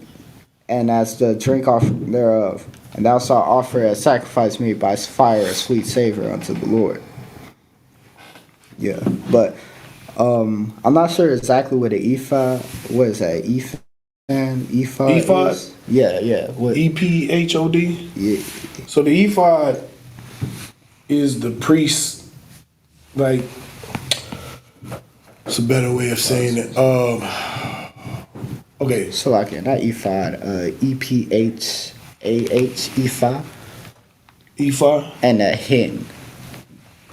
and as the drink offering thereof. And thou shalt offer a sacrifice made by fire, a sweet savor unto the Lord. Yeah, but I'm not sure exactly what the ephod. What is that? Ephod. Is? Yeah. What? EPHOD. Yeah. So the ephod is the priest. Like, it's a better way of saying it. Okay. So like not ephod. EPHAH ephod. Ephod And a hin.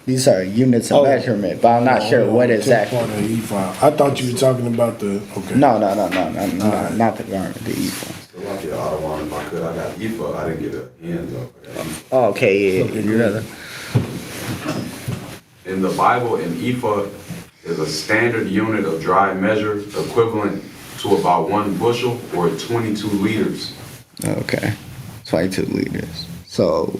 These are units of measurement, but I'm not sure what exactly. I thought you were talking about the. Okay. No, not the garment, the ephod. Still like the other one, if I could. I got ephod. I didn't get a hand though. Oh, okay, yeah. You rather. In the Bible, an ephod is a standard unit of dry measure equivalent to about 1 bushel or 22 liters. Okay, 22 liters. So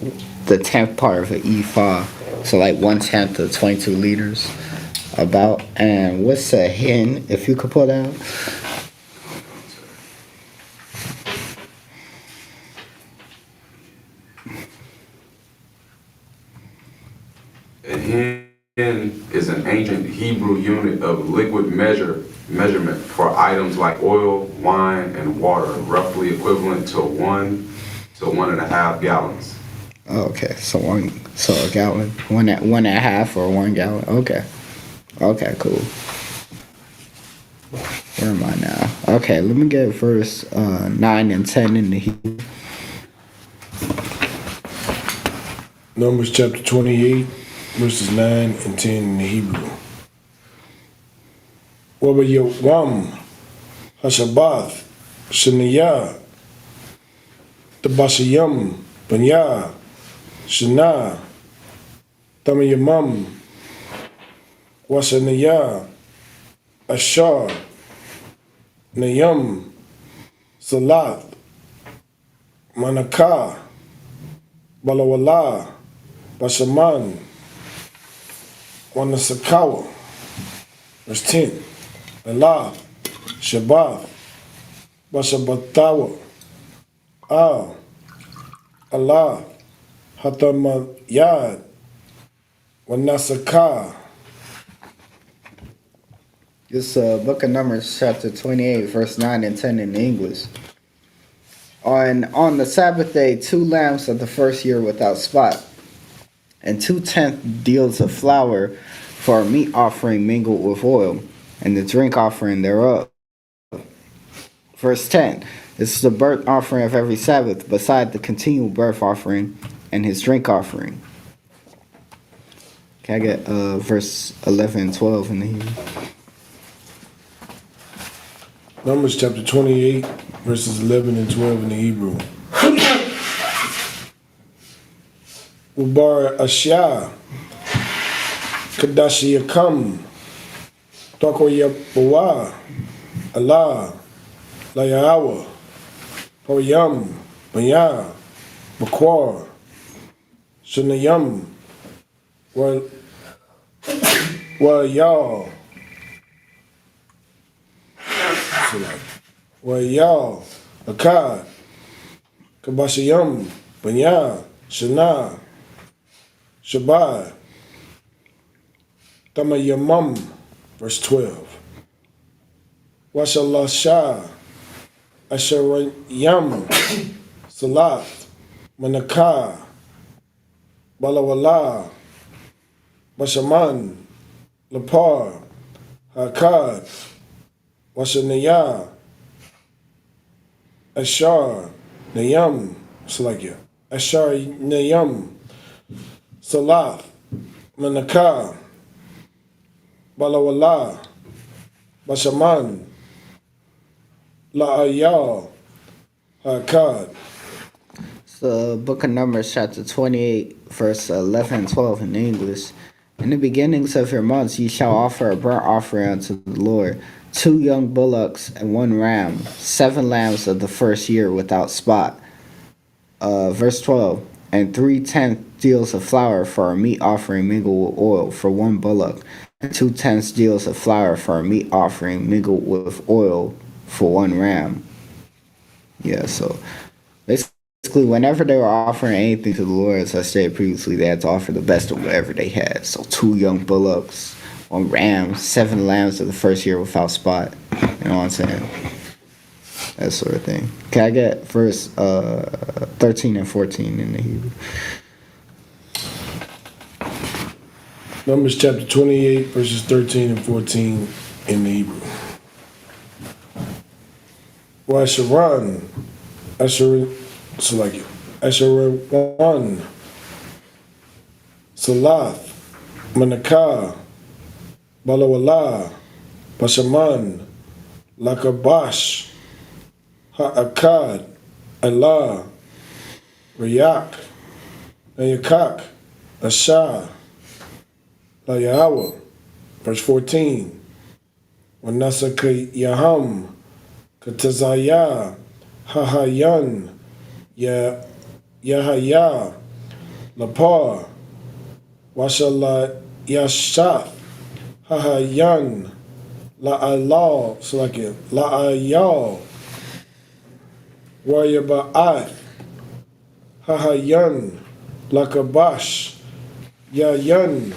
the 10th part of an ephod, so like 1/10 of 22 liters, about. And what's a hin? If you could pull that out. A hin is an ancient Hebrew unit of liquid measurement for items like oil, wine, and water, roughly equivalent to 1 to 1.5 gallons. Okay, so a gallon, 1.5 or 1 gallon. Okay, cool. Where am I now? Okay, let me get verse 9 and 10 in the Hebrew. Numbers chapter 28, verses 9 and 10 in the Hebrew. Wabayawam, Hashabath, Shaniyah, Tabashayam, Banya, Shana, Tamayamam, Wasanaya, Ashar, Nayam, Salat, Manakah, Balawala, Bashaman, Wanasakawa. Verse 10. Allah, Shabbat, Bashabatawa, Allah, Hatamayad, Wanasaka. This book of Numbers, chapter 28, verse 9 and 10 in English. On the Sabbath day, 2 lambs of the first year without spot, and 2/10 deals of flour for a meat offering mingled with oil, and the drink offering thereof. Verse 10. This is the burnt offering of every Sabbath, beside the continual burnt offering and his drink offering. Can I get verse 11 and 12 in the Hebrew? Numbers chapter 28, verses 11 and 12 in the Hebrew. Ubar Ashya, Kadashi Yakam, Toko Yabawa, Allah, Layawa, Poyam, Maya, Bakwar, Shanayam, Y'all. Y'all, Akkad, Kabashayam, Banya, Shana, Shabbat, Tamayamam, verse 12. Washallah Shah, Asharayam, Salat, Manakah, Balawala, Bashaman, Lapar, Hakad, Washanaya, Ashar, Nayam, Salakia, Ashar Nayam, Salah, Manakah, Balawala, Bashaman, La'ayal, Hakad. So, Book of Numbers, chapter 28, verse 11 and 12 in English. In the beginnings of your months ye shall offer a burnt offering unto the Lord, 2 young bullocks and 1 ram, 7 lambs of the first year without spot. Verse 12. And 3/10 deals of flour for a meat offering mingled with oil for 1 bullock, and 2/10 deals of flour for a meat offering mingled with oil for 1 ram. Yeah, so basically, whenever they were offering anything to the Lord, as I said previously, they had to offer the best of whatever they had. So 2 young bullocks, 1 ram, 7 lambs of the first year without spot. You know what I'm saying? That sort of thing. Can I get verse 13 and 14 in the Hebrew? Numbers chapter 28, verses 13 and 14 in the Hebrew. Washaran, Asharawan, Salath, Manakah, Balawala, Bashaman, Lakabash, Ha'akad, Allah, Rayak, Ayakak, Ashah, Layawa. Verse 14. Wanasaka Yaham, Katazaya, Hahayan, Yahaya, Lapar, Washala Yashath, Hahayan, La'alal, Salakia, La'ayal, Wayaba'ath, Hahayan, Lakabash, Yayan,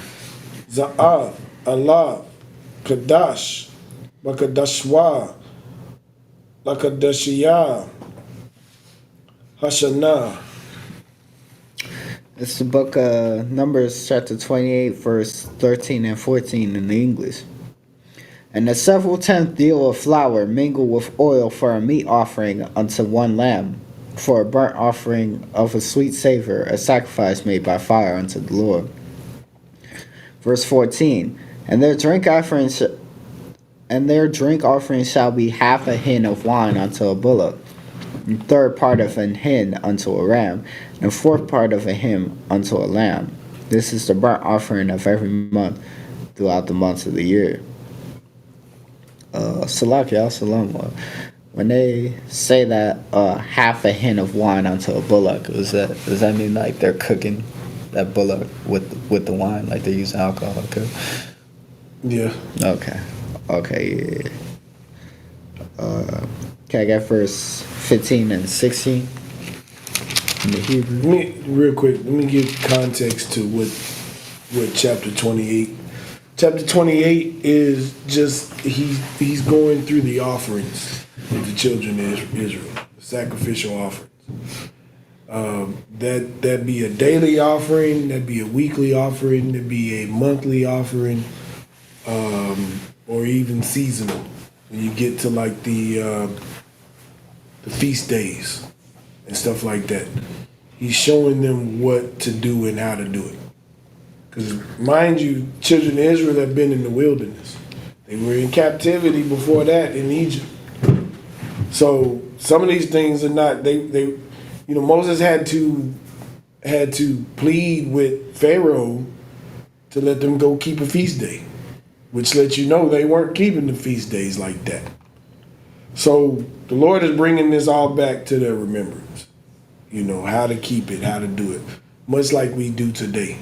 Za'ath, Allah, Kadash, Bakadashwa, Lakadashiyah, Hashanah. It's the book of Numbers, chapter 28, verse 13 and 14 in the English. And the several 10th deal of flour mingled with oil for a meat offering unto 1 lamb, for a burnt offering of a sweet savor, a sacrifice made by fire unto the Lord. Verse 14. And their drink offering shall be half a hin of wine unto a bullock, and 1/3 part of an hin unto a ram, and 1/4 part of a hin unto a lamb. This is the burnt offering of every month throughout the months of the year. Salakia Salam. When they say that half a hin of wine unto a bullock, does that mean like they're cooking that bullock with the wine, like they're using alcohol to cook? Yeah. Okay, yeah. Can I get verse 15 and 16 in the Hebrew? Real quick, let me give context to what chapter 28. Chapter 28 is just he's going through the offerings of the children of Israel, the sacrificial offerings. That'd be a daily offering, that'd be a weekly offering, that'd be a monthly offering, or even seasonal. When you get to like the feast days and stuff like that, he's showing them what to do and how to do it. Because mind you, children of Israel have been in the wilderness. They were in captivity before that in Egypt. So some of these things are not Moses had to plead with Pharaoh to let them go keep a feast day, which lets you know they weren't keeping the feast days like that. So the Lord is bringing this all back to their remembrance. How to keep it, how to do it, much like we do today.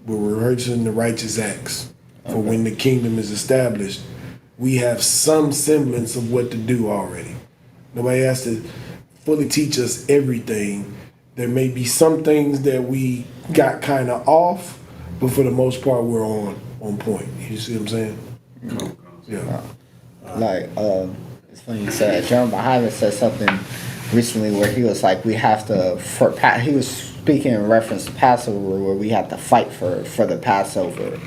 We're rehearsing the righteous acts for when the kingdom is established. We have some semblance of what to do already. Nobody has to fully teach us everything. There may be some things that we got kind of off, but for the most part, we're on point. You see what I'm saying? Yeah. It's funny you said Jerome Muhammad said something recently where he was like, we have to, he was speaking in reference to Passover, where we have to fight for the Passover,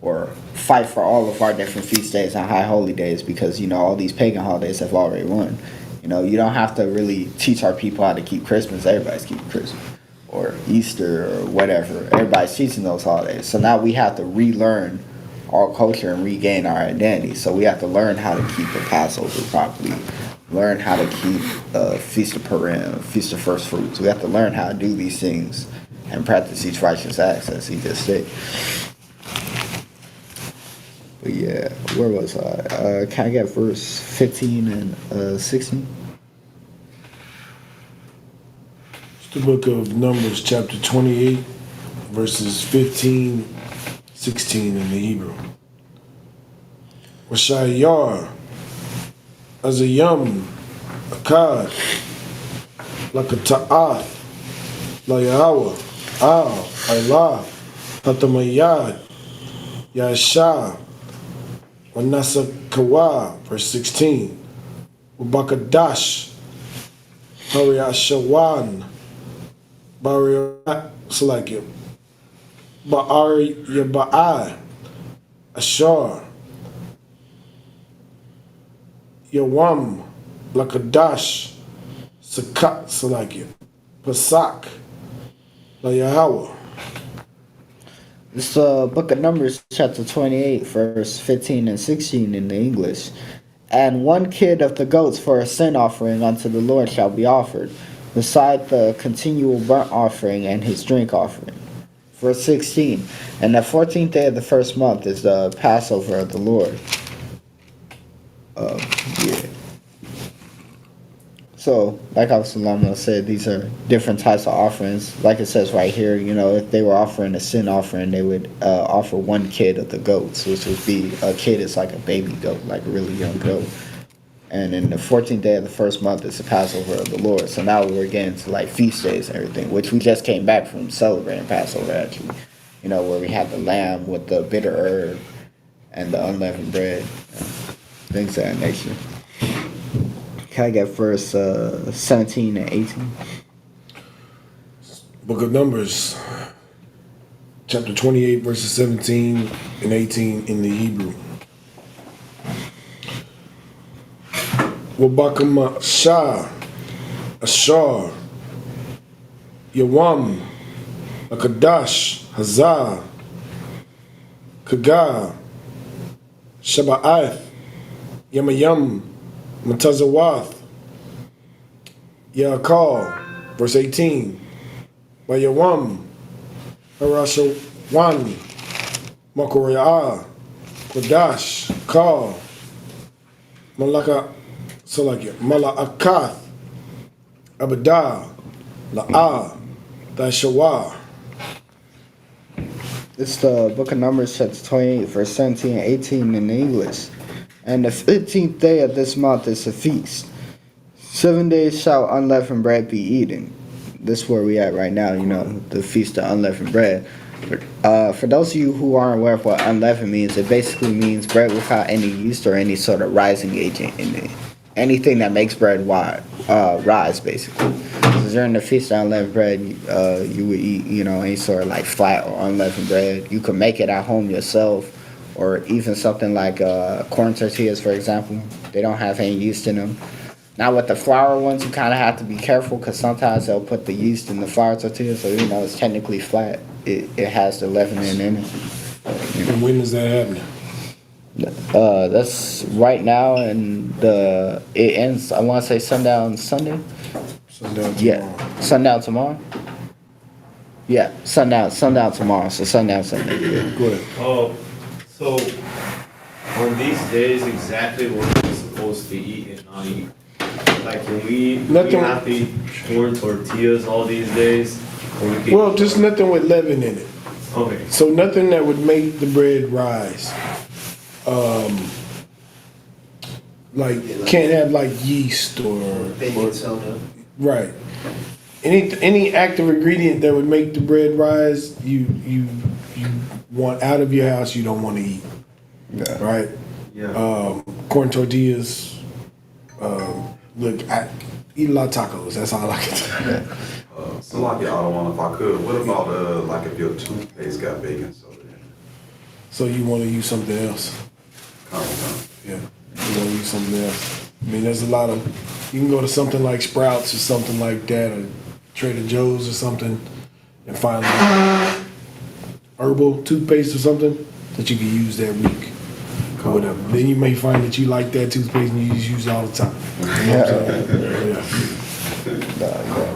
or fight for all of our different feast days and high holy days, because all these pagan holidays have already won. You don't have to really teach our people how to keep Christmas. Everybody's keeping Christmas or Easter or whatever. Everybody's teaching those holidays. So now we have to relearn our culture and regain our identity. So we have to learn how to keep the Passover properly, learn how to keep Feast of Purim, Feast of First Fruits. We have to learn how to do these things and practice each righteous acts, as he just said. But yeah, where was I? Can I get verse 15 and 16? It's the book of Numbers, chapter 28, verses 15, 16 in the Hebrew. Washayar, Azayam, Akkad, Lakata'ath, Layawa, Allah, Patamayad, Yasha, Manasa Kawa, verse 16. Ubakadash, Bariashawan, Bariasalakim, Ba'ar Yaba'i, Ashar, Yawam, Lakadash, Sakat Salakim, Pasak, Layahawa. This book of Numbers, chapter 28, verse 15 and 16 in the English. And one kid of the goats for a sin offering unto the Lord shall be offered, beside the continual burnt offering and his drink offering. Verse 16. And the 14th day of the first month is the Passover of the Lord. Yeah. So, like Absalom said, these are different types of offerings. Like it says right here, if they were offering a sin offering, they would offer one kid of the goats, which would be, a kid is like a baby goat, like a really young goat. And in the 14th day of the first month is the Passover of the Lord. So now we're getting to like feast days and everything, which we just came back from celebrating Passover, actually. Where we had the lamb with the bitter herb and the unleavened bread, things of that nature. Can I get verse 17 and 18? Book of Numbers, chapter 28, verses 17 and 18 in the Hebrew. Wabakama Shah, Ashar, Yawam, Akadash, Hazah, Kaga, Shaba'ath, Yamayam, Matazawath, Yaakal, verse 18, Bayawam, Harashawan, Makoriyah, Kodash, Kal, Malaka, Mala'akath, Abadah, La'ah, Dashawah. It's the book of Numbers, chapter 28, verse 17 and 18 in English. And the 15th day of this month is a feast. 7 days shall unleavened bread be eaten. This is where we at right now, the feast of unleavened bread. For those of you who aren't aware of what unleavened means, it basically means bread without any yeast or any sort of rising agent in it. anything that makes bread rise, basically. So during the Feast of Unleavened Bread, you would eat, any sort of like flat or unleavened bread. You could make it at home yourself, or even something like corn tortillas, for example. They don't have any yeast in them. Now with the flour ones, you kind of have to be careful because sometimes they'll put the yeast in the flour tortilla, so even though it's technically flat, it has the leavening in it. And when is that happening? That's right now, and it ends. I want to say sundown Sunday. Sundown tomorrow. Yeah, sundown tomorrow. Yeah, sundown tomorrow. So sundown Sunday. Yeah. Go ahead. So on these days, exactly what we're supposed to eat and not eat. Like, can we have to eat corn tortillas all these days? Well, just nothing with leaven in it. Okay. So nothing that would make the bread rise. Like can't have like yeast or Baking soda. right. Any active ingredient that would make the bread rise, you want out of your house. You don't want to eat. Yeah. Right. Yeah. Corn tortillas. Look, I eat a lot of tacos. That's all I can do. So like, I don't want if I could. What about like if your toothpaste got baking soda in it? So you want to use something else? Yeah, you want to use something else. I mean, there's a lot of. You can go to something like Sprouts or something like that, or Trader Joe's or something, and find like herbal toothpaste or something that you can use that week. Or whatever. Then you may find that you like that toothpaste and you just use it all the time.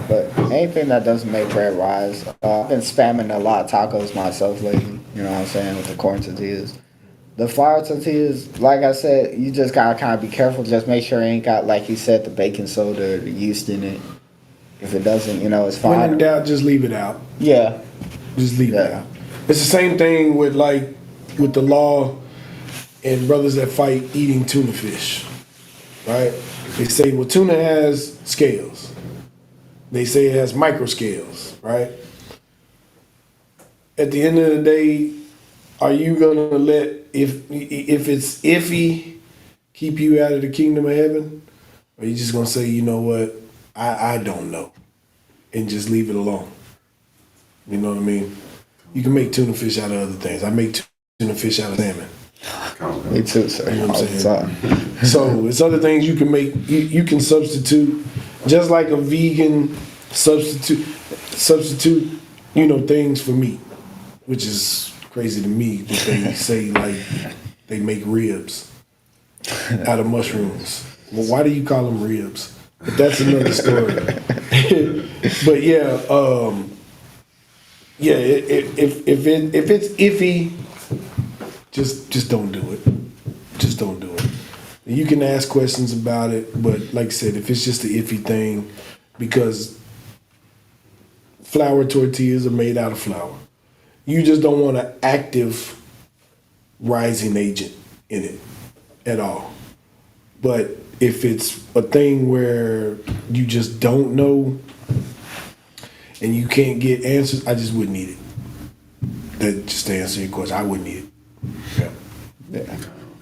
But anything that doesn't make bread rise, I've been spamming a lot of tacos myself lately. You know what I'm saying, with the corn tortillas. The flour tortillas, like I said, you just gotta kind of be careful. Just make sure it ain't got, like you said, the baking soda or the yeast in it. If it doesn't, it's fine. When in doubt, just leave it out. Yeah. Just leave it out. It's the same thing with the law and brothers that fight eating tuna fish, right? They say, well, tuna has scales. They say it has micro scales, right? At the end of the day, are you gonna let if it's iffy keep you out of the kingdom of heaven, or are you just gonna say, you know what, I don't know, and just leave it alone? You know what I mean? You can make tuna fish out of other things. I make tuna fish out of salmon. Me too, sir. You know what I'm saying? So it's other things you can make. You can substitute, just like a vegan substitute. Things for meat, which is crazy to me that they say like they make ribs out of mushrooms. Well, why do you call them ribs? But that's another story. But yeah, if it's iffy, just don't do it. Just don't do it. You can ask questions about it, but like I said, if it's just an iffy thing, because flour tortillas are made out of flour. You just don't want an active rising agent in it at all. But if it's a thing where you just don't know and you can't get answers, I just wouldn't eat it. That just to answer your question, I wouldn't eat it. Yeah.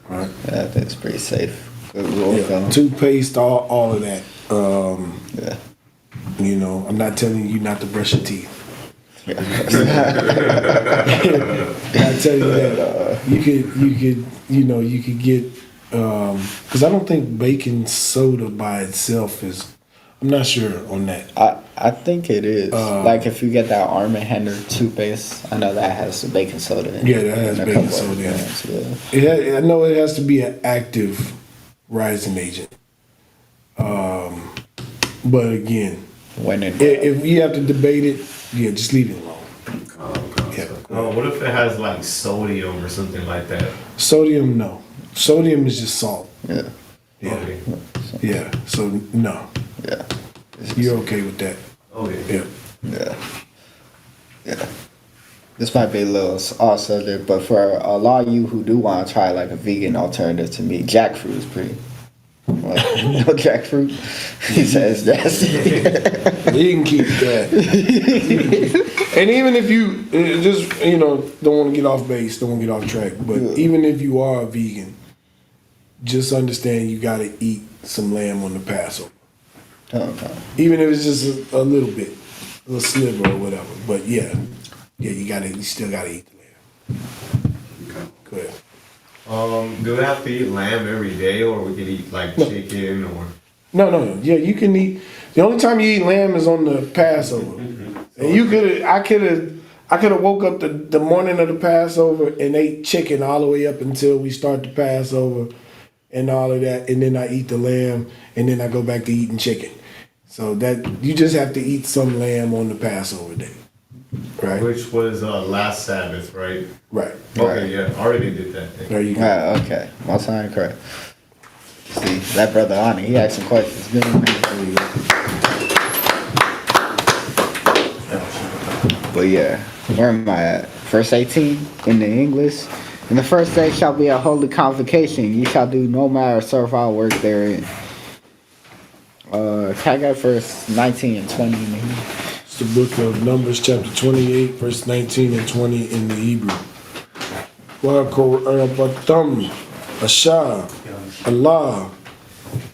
All right. Yeah, that's pretty safe. Good rule of thumb. Toothpaste, all of that. Yeah. I'm not telling you not to brush your teeth. Yeah. I tell you that you could get because I don't think baking soda by itself is. I'm not sure on that. I think it is. Like if you get that Arm & Hammer toothpaste, I know that has the baking soda in it. Yeah, that has baking soda in it. I know it has to be an active rising agent. But again, if you have to debate it, yeah, just leave it alone. What if it has like sodium or something like that? Sodium, no. Sodium is just salt. Yeah. Yeah. Okay. Yeah. So no. Yeah. You're okay with that. Okay. Yeah. Yeah. Yeah. This might be a little off subject, but for a lot of you who do want to try like a vegan alternative to meat, jackfruit is pretty. Like, no jackfruit. He says that's. You can keep that. And even if you just don't want to get off base, don't want to get off track, but even if you are a vegan, just understand you got to eat some lamb on the Passover. Okay. Even if it's just a little bit, a little sliver or whatever. But yeah, you still gotta eat the lamb. Go ahead. Do we have to eat lamb every day, or we can eat like chicken or? No. Yeah, you can eat. The only time you eat lamb is on the Passover. And I could have woke up the morning of the Passover and ate chicken all the way up until we start the Passover and all of that, and then I eat the lamb, and then I go back to eating chicken. So that you just have to eat some lamb on the Passover day, right? Which was last Sabbath, right? Right. Okay, yeah, already did that. There you go. Okay. My sign correct. See, that brother on it, he asked some questions. Good man. But yeah, where am I at? Verse 18 in the English. And the first day shall be a holy convocation. You shall do no matter servile work therein. Can I get verse 19 and 20 in the Hebrew? It's the book of Numbers, chapter 28, verse 19 and 20 in the Hebrew. Wa'korabatam, Asha, Allah,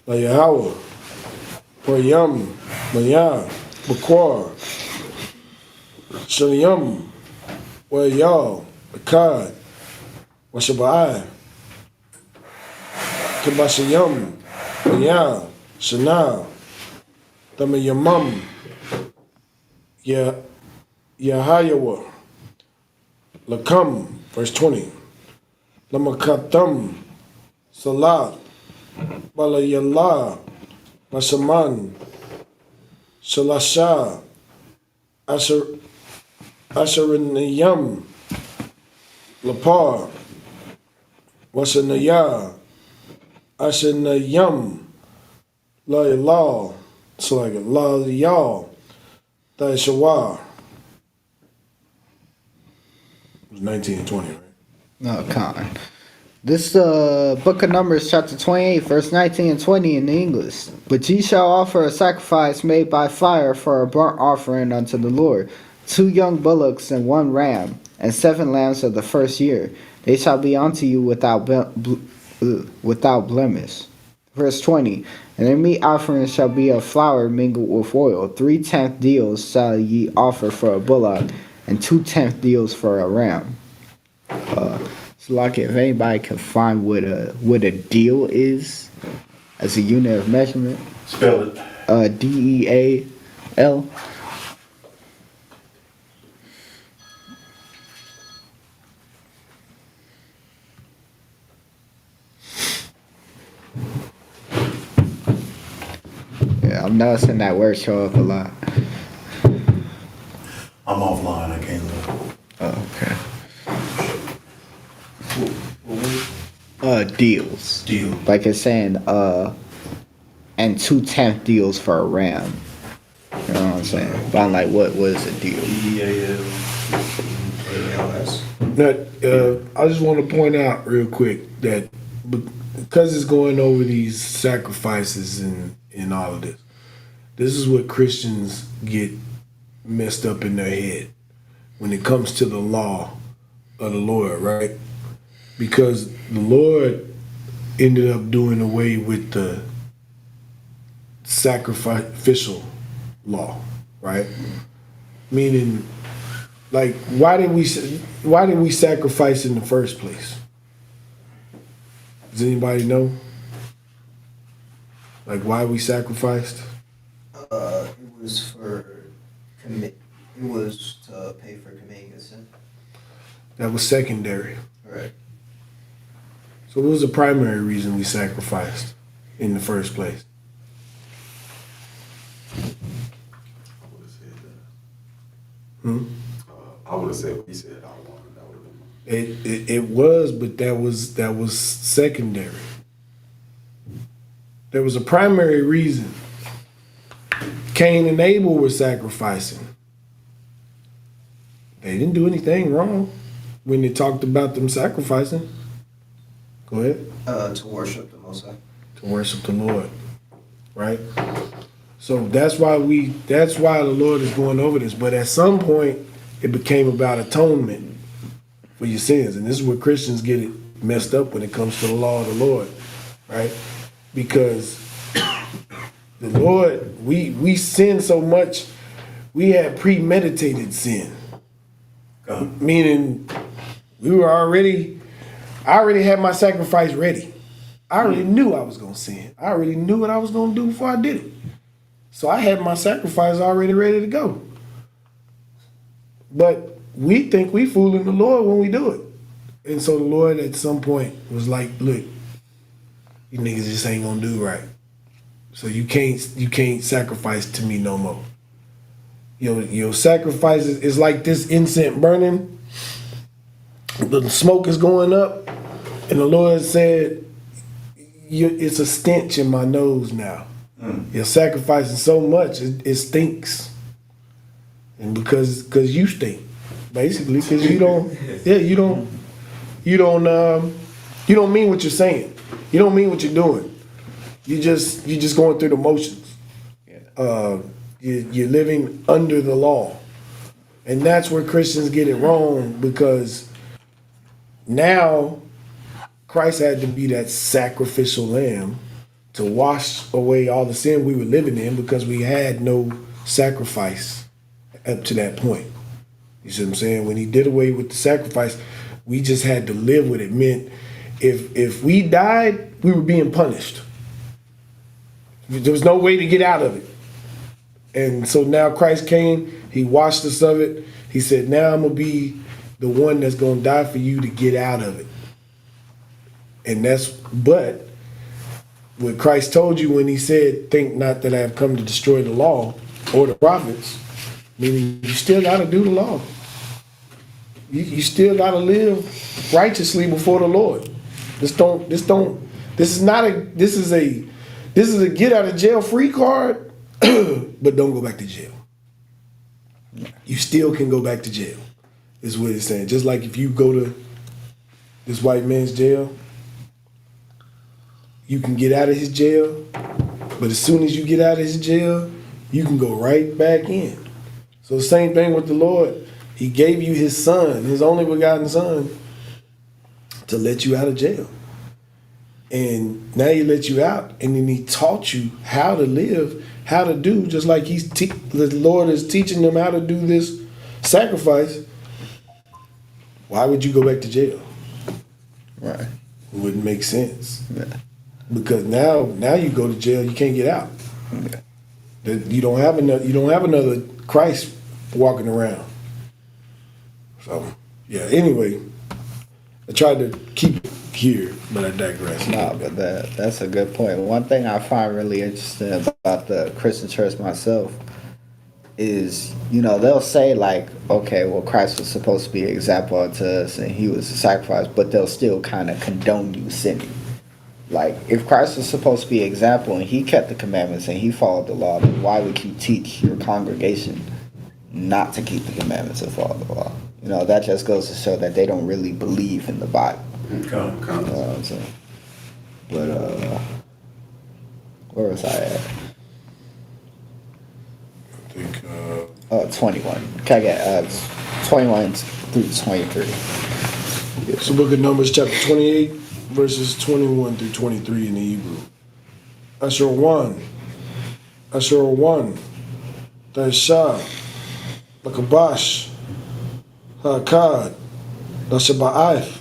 Yahweh, Payam, Maya, Bakwar, Shalyam, Wayal, Akkad, Washabai, Kabashayam, Maya, Shana, Tamayamam, Yahayawa, Lakam, verse 20, Lamakatam, Salat, Balayallah, Mashaman, Shalasha, Asharinayam, Lapar, Wasanaya, Ashanayam, La Ilaw, so like La Yal, Daishawar. It was 19 and 20, right? No, con. This book of Numbers, chapter 28, verse 19 and 20 in the English. But ye shall offer a sacrifice made by fire for a burnt offering unto the Lord, 2 young bullocks and 1 ram, and 7 lambs of the first year. They shall be unto you without blemish. Verse 20. And their meat offering shall be of flour mingled with oil. 3/10 deals shall ye offer for a bullock, and 2/10 deals for a ram. So like if anybody can find what a deal is as a unit of measurement. Spell it. DEAL. Yeah, I'm noticing that word show up a lot. I'm offline. I can't look. Oh, okay. Deals. Deal. Like it's saying, and 2/10 deals for a ram. You know what I'm saying? But I'm like, what is a deal? DEAL. I just want to point out real quick that because it's going over these sacrifices and all of this is what Christians get messed up in their head when it comes to the law of the Lord, right? Because the Lord ended up doing away with the sacrificial law, right? Meaning, like, why did we sacrifice in the first place? Does anybody know? Like, why we sacrificed? It was it was to pay for committing a sin. That was secondary. Right. So what was the primary reason we sacrificed in the first place? I would have said what he said. I wanted. That would have been. It was, but that was secondary. There was a primary reason. Cain and Abel were sacrificing. They didn't do anything wrong when they talked about them sacrificing. Go ahead. To worship the Most High. To worship the Lord, right? So that's why the Lord is going over this. But at some point, it became about atonement for your sins, and this is where Christians get it messed up when it comes to the law of the Lord, right? Because The Lord, we sin so much, we had premeditated sin. Meaning, I already had my sacrifice ready. I already knew I was going to sin. I already knew what I was going to do before I did it. So I had my sacrifice already ready to go. But we think we fooling the Lord when we do it. And so the Lord at some point was like, look, you niggas just ain't going to do right. So you can't sacrifice to me no more. Your sacrifice is like this incense burning. The smoke is going up. And the Lord said, it's a stench in my nose now. You're sacrificing so much, it stinks. And because you stink. Basically, because you don't mean what you're saying. You don't mean what you're doing. You just going through the motions. You're living under the law. And that's where Christians get it wrong, because now Christ had to be that sacrificial lamb to wash away all the sin we were living in, because we had no sacrifice up to that point. You see what I'm saying? When he did away with the sacrifice, we just had to live with it. Meant if we died, we were being punished. There was no way to get out of it. And so now Christ came, he washed us of it. He said, now I'm going to be the one that's going to die for you to get out of it. And but what Christ told you when he said, think not that I have come to destroy the law or the prophets, meaning you still got to do the law. You still got to live righteously before the Lord. This is a get out of jail free card, but don't go back to jail. You still can go back to jail, is what it's saying. Just like if you go to this white man's jail, you can get out of his jail, but as soon as you get out of his jail, you can go right back in. So the same thing with the Lord. He gave you his son, his only begotten son, to let you out of jail. And now he let you out, and then he taught you how to live, how to do, just like the Lord is teaching them how to do this sacrifice. Why would you go back to jail? Right. It wouldn't make sense. Yeah. Because now you go to jail, you can't get out. Yeah. You don't have another Christ walking around. So yeah. Anyway, I tried to keep it here, but I digress. No, but that's a good point. One thing I find really interesting about the Christian church myself is, they'll say like, okay, well, Christ was supposed to be an example unto us and he was a sacrifice, but they'll still kind of condone you sinning. Like, if Christ was supposed to be an example and he kept the commandments and he followed the law, then why would you teach your congregation not to keep the commandments and follow the law? That just goes to show that they don't really believe in the Bible. Okay. But where was I at? I think 21. Can I get 21 through 23? It's the book of Numbers, chapter 28, verses 21 through 23 in the Hebrew. Asher 1, Taisha, Lakabash, Hakad, Lashaba'ath,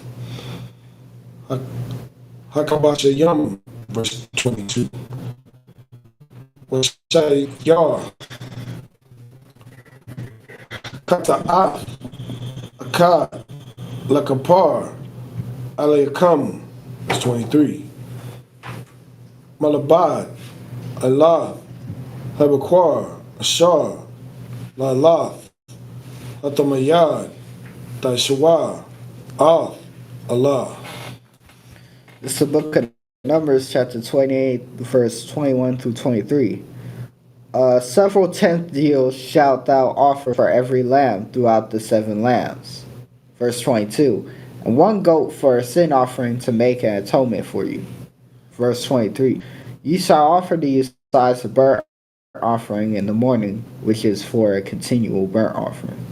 Hakabashayam, verse 22. Washayar, Kata'af, Akad, Lakapar, Alayakam, verse 23. Malabad, Allah, Habakwar, Ashar, Lalath, Hatamayad, Taishawah, Af, Allah. This is the book of Numbers, chapter 28, verse 21 through 23. Several tenth deals shalt thou offer for every lamb throughout the 7 lambs. Verse 22. And 1 goat for a sin offering to make an atonement for you. Verse 23. Ye shall offer these besides the burnt offering in the morning, which is for a continual burnt offering.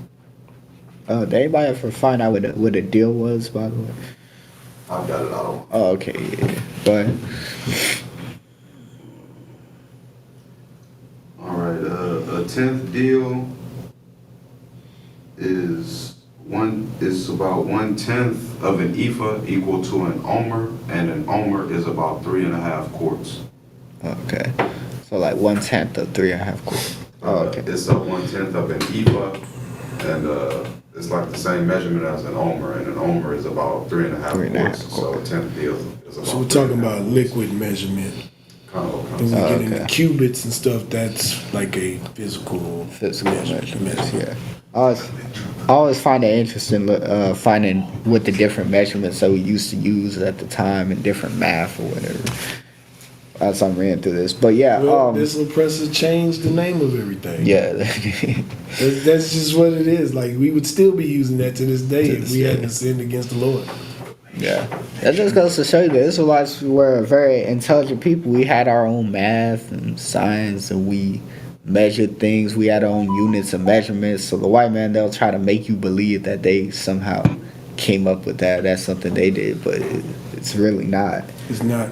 Did anybody ever find out what a deal was, by the way? I've got it. I don't. Oh, okay, yeah. Go ahead. tenth deal is about 1/10 of an ephah equal to an omer, and an omer is about 3.5 quarts. Okay. So like 1/10 of 3.5 quarts. Oh, okay. It's a 1/10 of an ephah, and it's like the same measurement as an omer, and an omer is about 3.5 quarts. So a tenth deal is about. So we're talking about liquid measurement. When we get into cubits and stuff, that's like a physical measurement. Yeah. I always find it interesting finding what the different measurements that we used to use at the time and different math or whatever. As I'm reading through this, but yeah, well, this oppressor changed the name of everything. Yeah, that's just what it is. Like we would still be using that to this day if we hadn't sinned against the Lord. Yeah, that just goes to show you that Israelites were very intelligent people. We had our own math and science, and we measured things. We had our own units of measurements. So the white man, they'll try to make you believe that they somehow came up with that. That's something they did, but it's really not. It's not.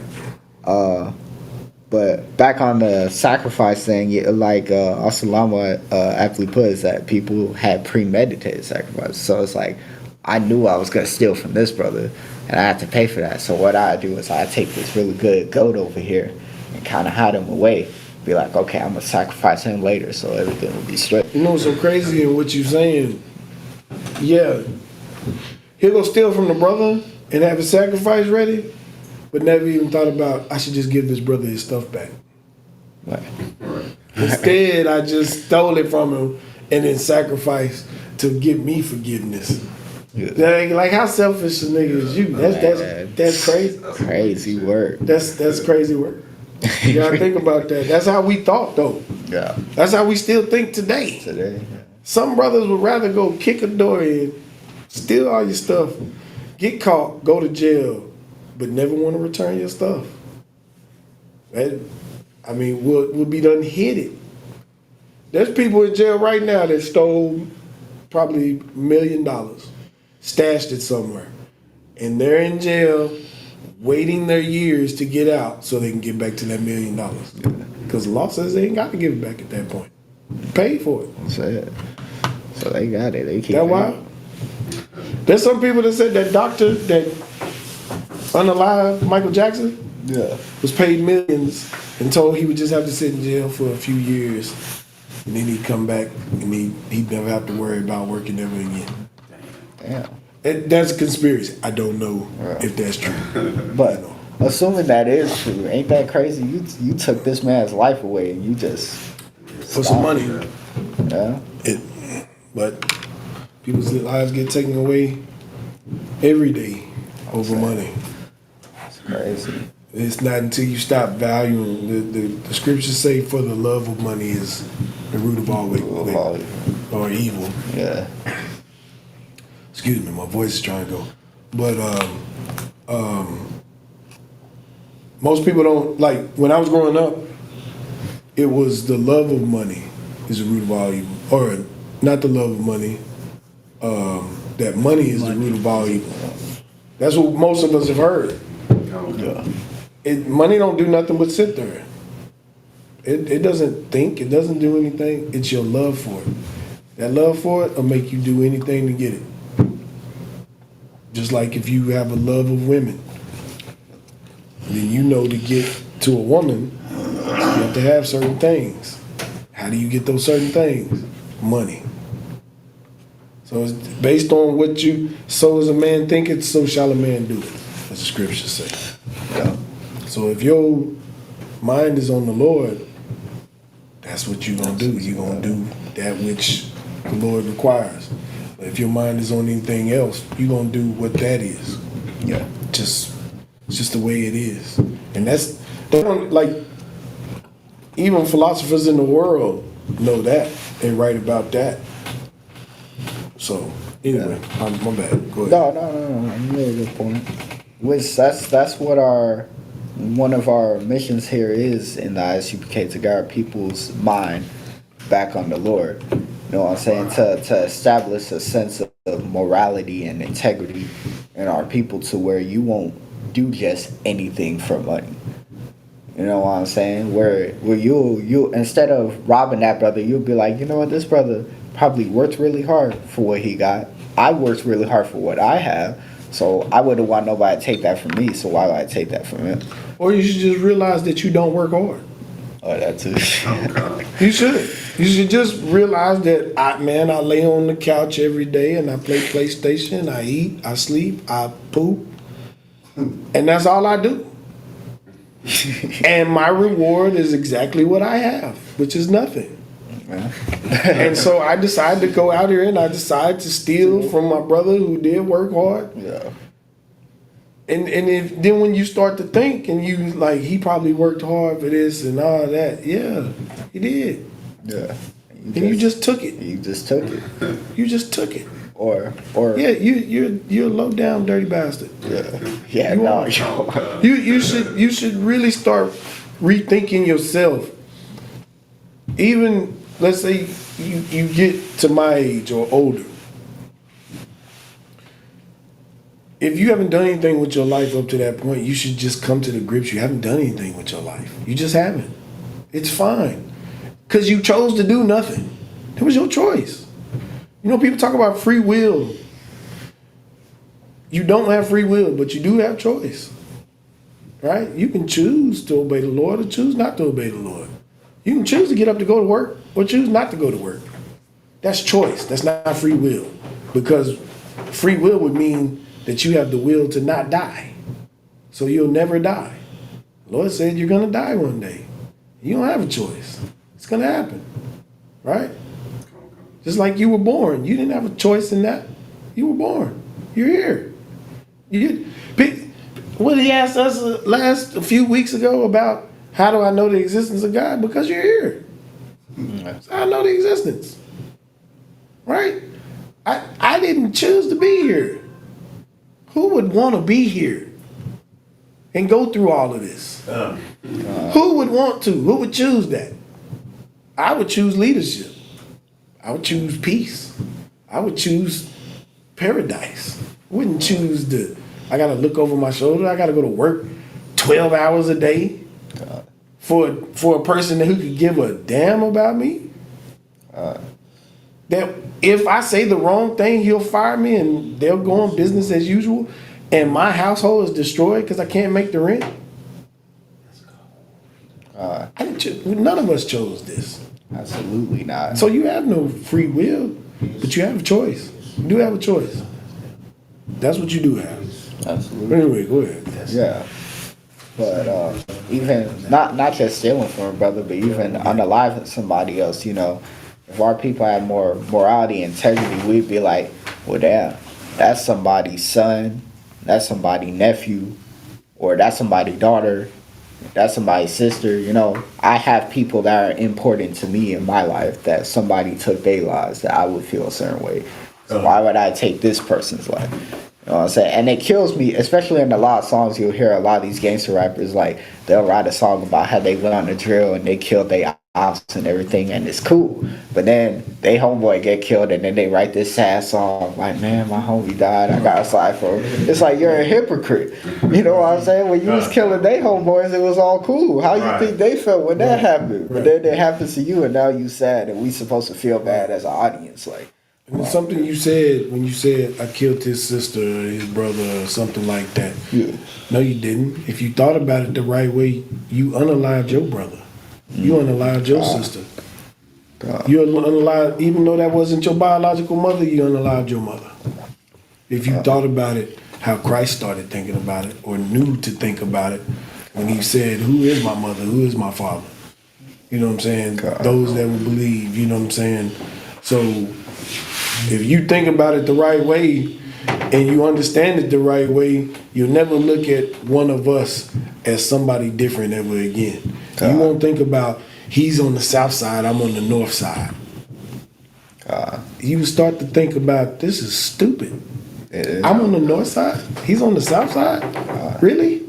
But back on the sacrifice thing, like Asalama aptly put, is that people had premeditated sacrifice. So it's like, I knew I was going to steal from this brother, and I had to pay for that. So what I do is I take this really good goat over here and kind of hide him away. Be like, okay, I'm going to sacrifice him later, so everything will be straight. You know what's so crazy in what you're saying? Yeah, he'll go steal from the brother and have his sacrifice ready, but never even thought about, I should just give this brother his stuff back. Right. Instead, I just stole it from him and then sacrificed to give me forgiveness. Yeah. Like how selfish a nigga is you? That's crazy. Crazy work. That's crazy work. You gotta think about that. That's how we thought though. Yeah. That's how we still think today. Yeah. Some brothers would rather go kick a door in, steal all your stuff, get caught, go to jail, but never want to return your stuff. We'll be done hit it. There's people in jail right now that stole probably $1 million, stashed it somewhere, and they're in jail waiting their years to get out so they can get back to that $1 million. Because the law says they ain't got to give it back at that point. Pay for it. So they got it. They keep that wild? There's some people that said that doctor that unalived Michael Jackson was paid millions and told he would just have to sit in jail for a few years, and then he'd come back and he'd never have to worry about working ever again. Damn. That's a conspiracy. I don't know if that's true. But assuming that is true, ain't that crazy? You took this man's life away and you just for some money. Yeah. But people's lives get taken away every day over money. It's crazy. It's not until you stop valuing the scriptures say, "For the love of money is the root of all evil." Or evil. Yeah. Excuse me, my voice is trying to go. But most people don't, like, when I was growing up, it was the love of money is the root of all evil. Or not the love of money, that money is the root of all evil. That's what most of us have heard. Yeah. Money don't do nothing but sit there. It doesn't think, it doesn't do anything. It's your love for it. That love for it will make you do anything to get it. Just like if you have a love of women, then you know to get to a woman, you have to have certain things. How do you get those certain things? Money. So it's based on what you, so as a man thinketh, so shall a man do it, as the scriptures say. Yeah. So if your mind is on the Lord, that's what you're going to do. You're going to do that which the Lord requires. But if your mind is on anything else, you're going to do what that is. Yeah. It's just the way it is. And that's, like, even philosophers in the world know that and write about that. So, anyway, my bad. Go ahead. No. You made a good point. Which that's what one of our missions here is in the ISUPK, to guard people's mind back on the Lord. You know what I'm saying? To establish a sense of morality and integrity in our people, to where you won't do just anything for money. You know what I'm saying? Where you instead of robbing that brother, you'll be like, you know what, this brother probably worked really hard for what he got. I worked really hard for what I have. So I wouldn't want nobody to take that from me. So why would I take that from him? Or you should just realize that you don't work hard. Oh, that too. You should. You should just realize that I lay on the couch every day and I play PlayStation, I eat, I sleep, I poop, and that's all I do. And my reward is exactly what I have, which is nothing. And so I decided to go out here and I decided to steal from my brother who did work hard. Yeah. And then when you start to think and you like, he probably worked hard for this and all that. Yeah, he did. Yeah. You just took it. You just took it. You just took it. Or yeah, you're a low down dirty bastard. Yeah. You should really start rethinking yourself. Even let's say you get to my age or older. If you haven't done anything with your life up to that point, you should just come to the grips you haven't done anything with your life. You just haven't. It's fine. Because you chose to do nothing. It was your choice. You know, people talk about free will. You don't have free will, but you do have choice. Right? You can choose to obey the Lord or choose not to obey the Lord. You can choose to get up to go to work or choose not to go to work. That's choice. That's not free will. Because free will would mean that you have the will to not die. So you'll never die. The Lord said you're going to die one day. You don't have a choice. It's going to happen. Right? Just like you were born. You didn't have a choice in that. You were born. You're here. What he asked us a few weeks ago about how do I know the existence of God? Because you're here. So I know the existence. Right? I didn't choose to be here. Who would want to be here and go through all of this? Who would want to? Who would choose that? I would choose leadership. I would choose peace. I would choose paradise. I wouldn't choose I got to look over my shoulder. I got to go to work 12 hours a day for a person who could give a damn about me. That if I say the wrong thing, he'll fire me and they'll go on business as usual, and my household is destroyed because I can't make the rent. None of us chose this. Absolutely not. So you have no free will, but you have a choice. You do have a choice. That's what you do have. Absolutely. Anyway, go ahead. Yeah. But even not just stealing from a brother, but even unaliving somebody else, you know. If our people had more morality and integrity, we'd be like, well, damn, that's somebody's son, that's somebody's nephew, or that's somebody's daughter, that's somebody's sister. You know, I have people that are important to me in my life that somebody took their lives that I would feel a certain way. So why would I take this person's life? You know what I'm saying? And it kills me, especially in a lot of songs, you'll hear a lot of these gangster rappers, like, they'll write a song about how they went on the drill and they killed their ops and everything, and it's cool. But then they homeboy get killed, and then they write this sad song, like, man, my homie died, I got a slide for him. It's like, you're a hypocrite. You know what I'm saying? When you was killing they homeboys, it was all cool. How you think they felt when that happened? But then it happens to you, and now you sad, and we supposed to feel bad as an audience, like. And something you said when you said I killed his sister or his brother or something like that. Yeah. No, you didn't. If you thought about it the right way, you unalived your brother. You unalived your sister. You unalived, even though that wasn't your biological mother, you unalived your mother. If you thought about it, how Christ started thinking about it, or knew to think about it, when he said, who is my mother, who is my father? You know what I'm saying? Those that will believe, you know what I'm saying? So if you think about it the right way and you understand it the right way, you'll never look at one of us as somebody different ever again. You won't think about he's on the south side, I'm on the north side. You start to think about, this is stupid. I'm on the north side, he's on the south side? Really?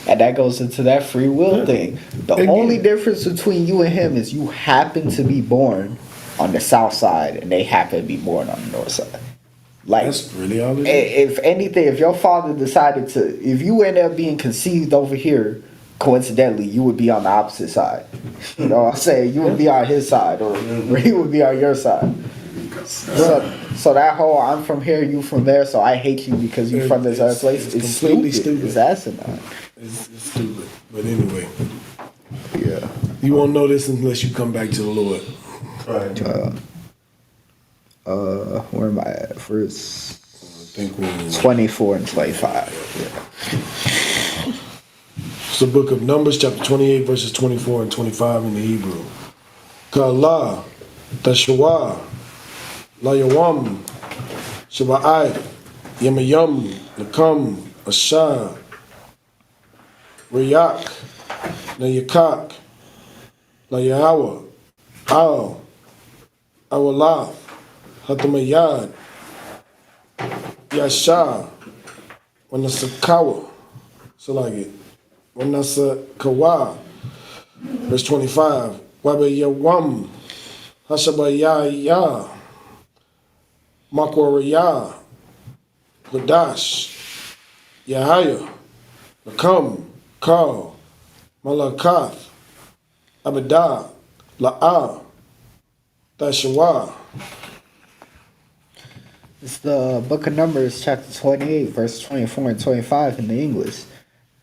And that goes into that free will thing. The only difference between you and him is you happen to be born on the south side and they happen to be born on the north side. Like, that's really all it is. If anything, if your father decided to, if you end up being conceived over here, coincidentally, you would be on the opposite side. You know what I'm saying? You would be on his side, or he would be on your side. So that whole I'm from here, you from there, so I hate you because you from this other place is completely stupid. It's asinine. It's stupid. But anyway, yeah. You won't know this unless you come back to the Lord. Right. Where am I at? Verse I think we're 24 and 25. Yeah. It's the book of Numbers, chapter 28, verses 24 and 25 in the Hebrew. Ka'Allah, Tashawah, Layawam, Shaba'ai, Yamayam, Nakam, Ashah, Rayak, Nayakak, Layawa, Al, Awalaf, Hatamayad, Yasha, Wanasakawa, so like it. Wanasakawa, verse 25, Wabayawam, Hashabayaya, Makwaraya, Gadash, Yahaya, Nakam, Kal, Malakath, Abadah, La'ah, Tashawa. It's the book of Numbers, chapter 28, verse 24 and 25 in the English.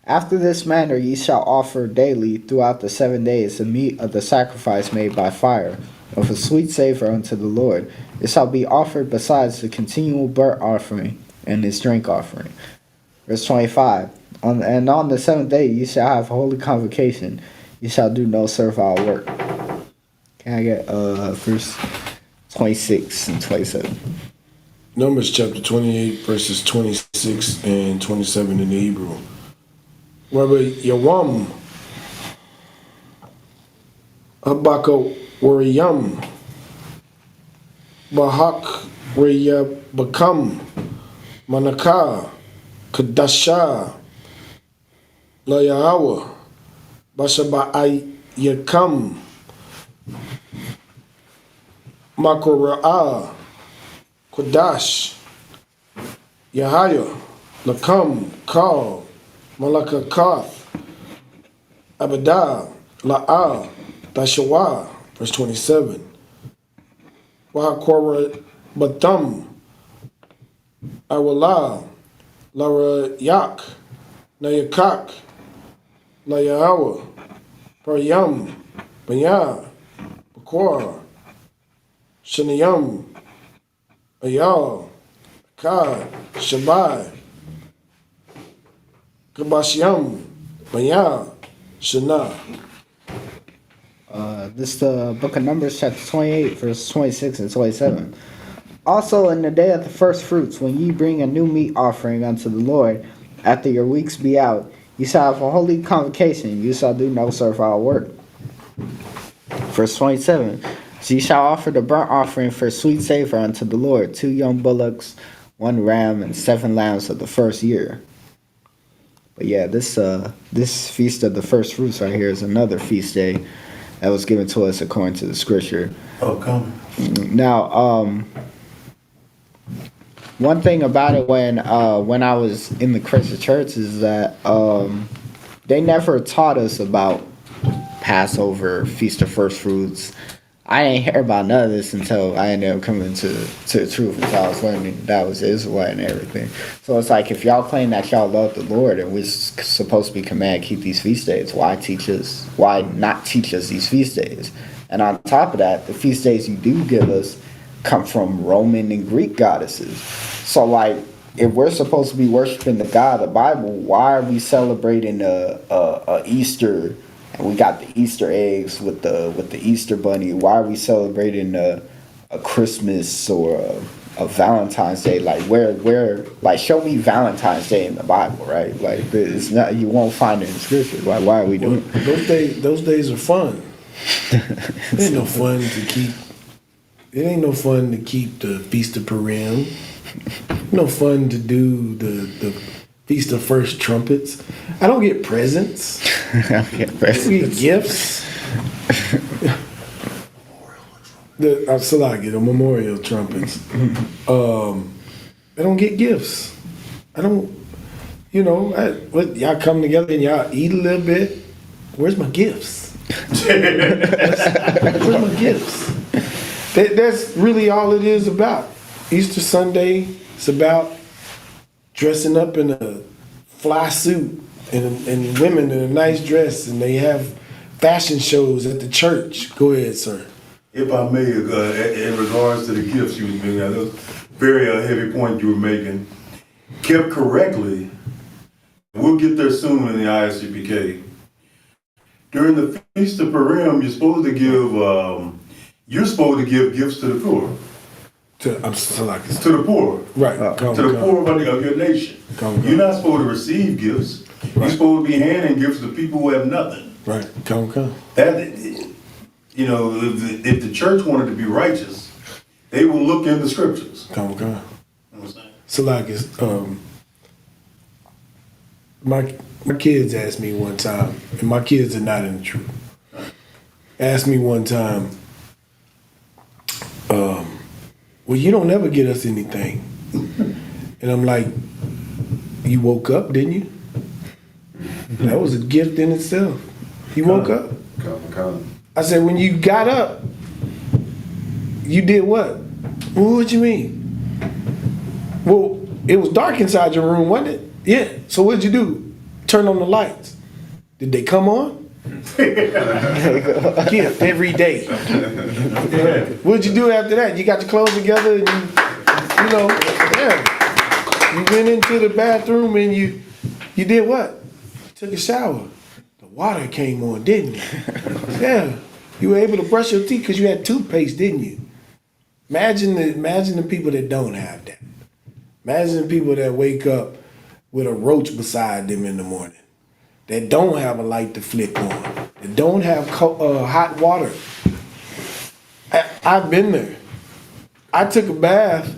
After this manner ye shall offer daily throughout the 7 days the meat of the sacrifice made by fire, of a sweet savor unto the Lord. It shall be offered besides the continual burnt offering and his drink offering. Verse 25. And on the 7th day ye shall have holy convocation. Ye shall do no servile work. Can I get verse 26 and 27? Numbers chapter 28, verses 26 and 27 in the Hebrew. Rabbi Yawam, Habaka Wariyam, Bahak Riyabakam, Manaka, Kadasha, Layawa, Bashaba'ay Yakam, Makora'a, Kodash, Yahaya, Lakam, Kal, Malakakoth, Abadah, La'ah, Tashawa, verse 27. Wahakora Batam, Awala, Lara Yak, Nayakak, Layawa, Paryam, Banya, Bakor, Shanayam, Ayal, Ka, Shabai, Kabashyam, Banya, Shana. This is the book of Numbers, chapter 28, verse 26 and 27. Also in the day of the first fruits, when ye bring a new meat offering unto the Lord, after your weeks be out, ye shall have a holy convocation, you shall do no servile work. Verse 27. So ye shall offer the burnt offering for sweet savor unto the Lord, 2 young bullocks, 1 ram, and 7 lambs of the first year. But yeah, this feast of the first fruits right here is another feast day that was given to us according to the scripture. Oh, come. Now, one thing about it when I was in the Christian church is that they never taught us about Passover, Feast of First Fruits. I didn't hear about none of this until I ended up coming to the truth, until I was learning that I was Israelite and everything. So it's like, if y'all claim that y'all love the Lord and we're supposed to be commanded to keep these feast days, why not teach us these feast days? And on top of that, the feast days you do give us come from Roman and Greek goddesses. So like, if we're supposed to be worshiping the God of the Bible, why are we celebrating a Easter? And we got the Easter eggs with the Easter bunny. Why are we celebrating a Christmas or a Valentine's Day? Like where like, show me Valentine's Day in the Bible, right? Like, it's not, you won't find it in scripture. Like, why are we doing it? Those days are fun. It ain't no fun to keep. It ain't no fun to keep the Feast of Purim. No fun to do the Feast of First Trumpets. I don't get presents. I get gifts. I get the memorial trumpets. I don't get gifts. I don't. Y'all come together and y'all eat a little bit. where's my gifts? Where's my gifts? That's really all it is about. Easter Sunday, it's about dressing up in a fly suit and women in a nice dress, and they have fashion shows at the church. Go ahead, sir. If I may, in regards to the gifts you was making, that was a very heavy point you were making. Kept correctly, we'll get there soon in the ISUPK. During the Feast of Purim, you're supposed to give gifts to the poor. To the poor. Right. To the poor of your nation. You're not supposed to receive gifts. Right. You're supposed to be handing gifts to people who have nothing. Right. That, you know, if the church wanted to be righteous, they will look in the scriptures. So like it's my kids asked me one time, and my kids are not in the truth. Asked me one time, well, you don't ever get us anything. And I'm like, you woke up, didn't you? That was a gift in itself. You woke up. I said, when you got up, you did what? Well, what you mean? Well, it was dark inside your room, wasn't it? Yeah. So what'd you do? Turn on the lights. Did they come on? Gift every day. What'd you do after that? You got your clothes together and you went into the bathroom and you did what? Took a shower. The water came on, didn't you? Yeah. You were able to brush your teeth because you had toothpaste, didn't you? Imagine the people that don't have that. Imagine the people that wake up with a roach beside them in the morning, that don't have a light to flick on, that don't have hot water. I've been there. I took a bath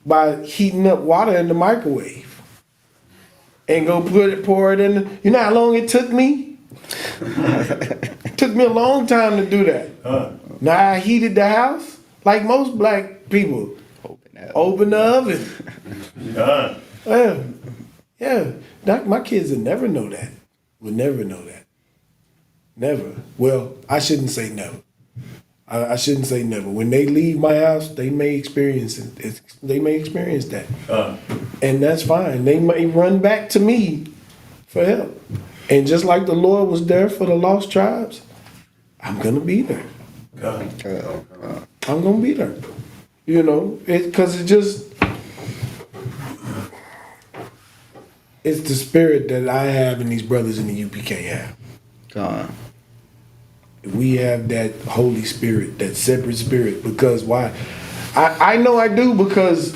by heating up water in the microwave and go pour it in. You know how long it took me? It took me a long time to do that. Now I heated the house like most black people. Open the oven. Yeah. My kids would never know that. Would never know that. Never. Well, I shouldn't say never. I shouldn't say never. When they leave my house, they may experience it. They may experience that. And that's fine. They may run back to me for help. And just like the Lord was there for the lost tribes, I'm going to be there. I'm going to be there. You know, because it's the spirit that I have and these brothers in the UPK have. We have that Holy Spirit, that separate spirit. Because why? I know I do, because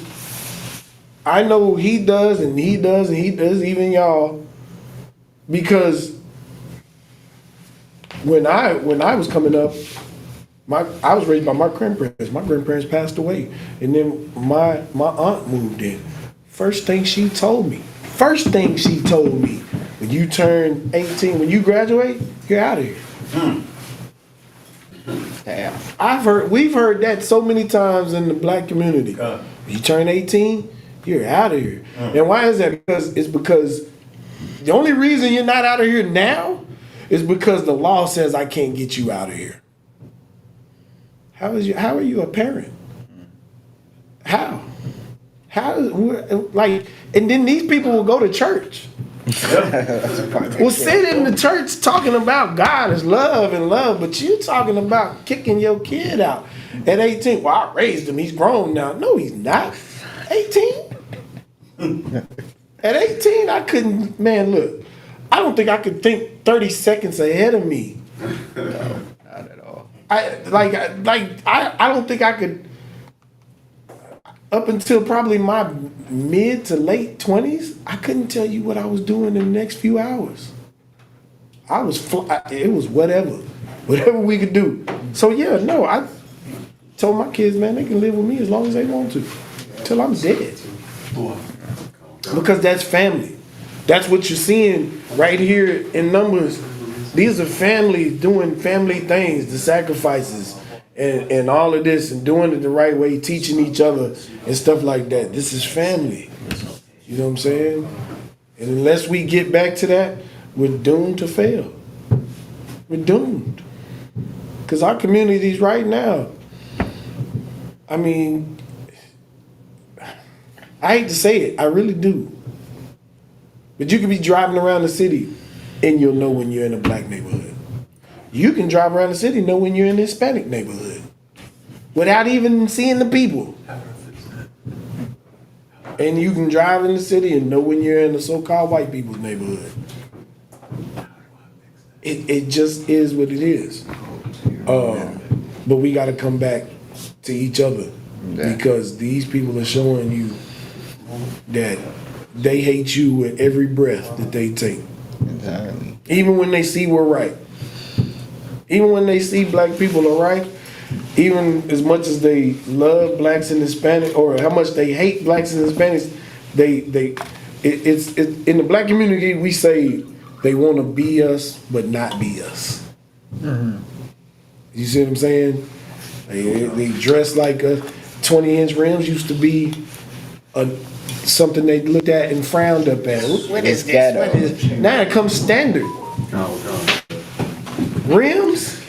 I know he does, and he does, and he does, even y'all. Because when I was coming up, I was raised by my grandparents. My grandparents passed away. And then my aunt moved in. First thing she told me, when you turn 18, when you graduate, you're out of here. Damn. We've heard that so many times in the black community. When you turn 18, you're out of here. And why is that? Because the only reason you're not out of here now is because the law says I can't get you out of here. How are you a parent? How? And then these people will go to church. We'll sit in the church talking about God is love and love, but you talking about kicking your kid out at 18. Well, I raised him. He's grown now. No, he's not. 18? At 18, I couldn't, man, look. I don't think I could think 30 seconds ahead of me. No, not at all. I don't think I could, up until probably my mid to late 20s, I couldn't tell you what I was doing in the next few hours. It was whatever we could do. So yeah, no, I told my kids, man, they can live with me as long as they want to, till I'm dead. Because that's family. That's what you're seeing right here in Numbers. These are families doing family things, the sacrifices and all of this, and doing it the right way, teaching each other and stuff like that. This is family. You know what I'm saying? And unless we get back to that, we're doomed to fail. We're doomed. Because our communities right now, I mean, I hate to say it, I really do. But you could be driving around the city and you'll know when you're in a black neighborhood. You can drive around the city and know when you're in a Hispanic neighborhood without even seeing the people. And you can drive in the city and know when you're in the so-called white people's neighborhood. It just is what it is. But we got to come back to each other because these people are showing you that they hate you with every breath that they take. Exactly. Even when they see we're right. Even when they see black people are right, even as much as they love blacks and Hispanics, or how much they hate blacks and Hispanics, it's in the black community we say they want to be us but not be us. Mm-hmm. You see what I'm saying? They dress like 20-inch rims used to be something they looked at and frowned up at. What is this? What is, now it comes standard. Rims?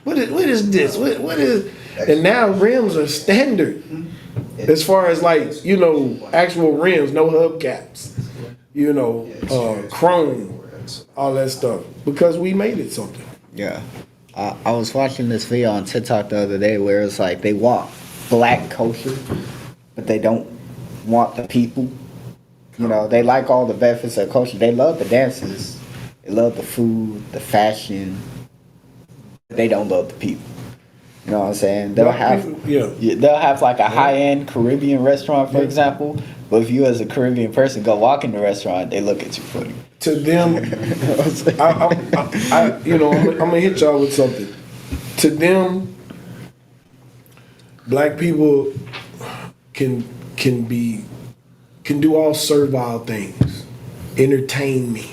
What is this? What is? And now rims are standard. As far as like, you know, actual rims, no hubcaps. You know, chrome, all that stuff. Because we made it something. Yeah. I was watching this video on TikTok the other day where it's like they want black culture, but they don't want the people. You know, they like all the benefits of culture. They love the dances. They love the food, the fashion. But they don't love the people. You know what I'm saying? They'll have like a high-end Caribbean restaurant, for example. But if you as a Caribbean person go walk in the restaurant, they look at you funny. To them, I'm gonna hit y'all with something. To them, black people can do all servile things, entertain me,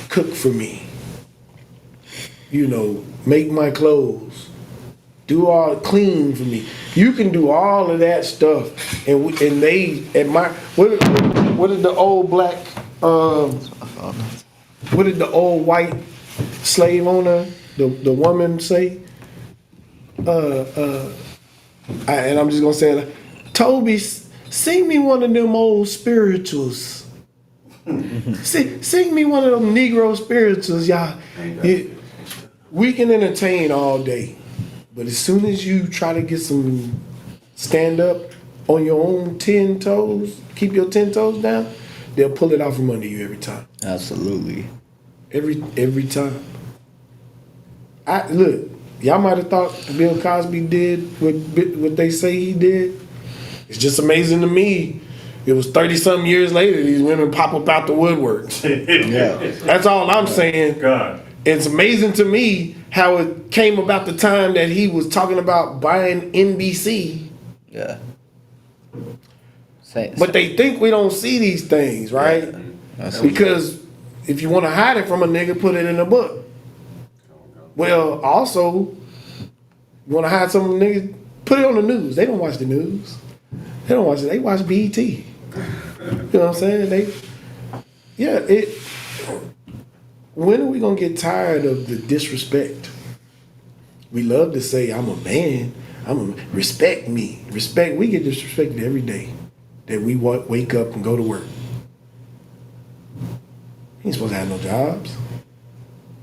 cook for me, you know, make my clothes, clean for me. You can do all of that stuff, and they admire. What did the old black? What did the old white slave owner, the woman say? And I'm just gonna say it. Toby, sing me one of them old spirituals. Sing me one of them Negro spirituals, y'all. We can entertain all day, but as soon as you try to get some stand up on your own 10 toes, keep your 10 toes down, they'll pull it out from under you every time. Absolutely. Every time. Look, y'all might have thought Bill Cosby did what they say he did. It's just amazing to me. It was 30-something years later, these women pop up out the woodworks. Yeah. That's all I'm saying. God. It's amazing to me how it came about the time that he was talking about buying NBC. Yeah. But they think we don't see these things, right? Yeah. Because if you want to hide it from a nigga, put it in a book. Well, also, you want to hide some niggas, put it on the news. They don't watch the news. They don't watch it. They watch BET. You know what I'm saying? When are we going to get tired of the disrespect? We love to say, I'm a man. Respect me. We get disrespected every day that we wake up and go to work. We ain't supposed to have no jobs.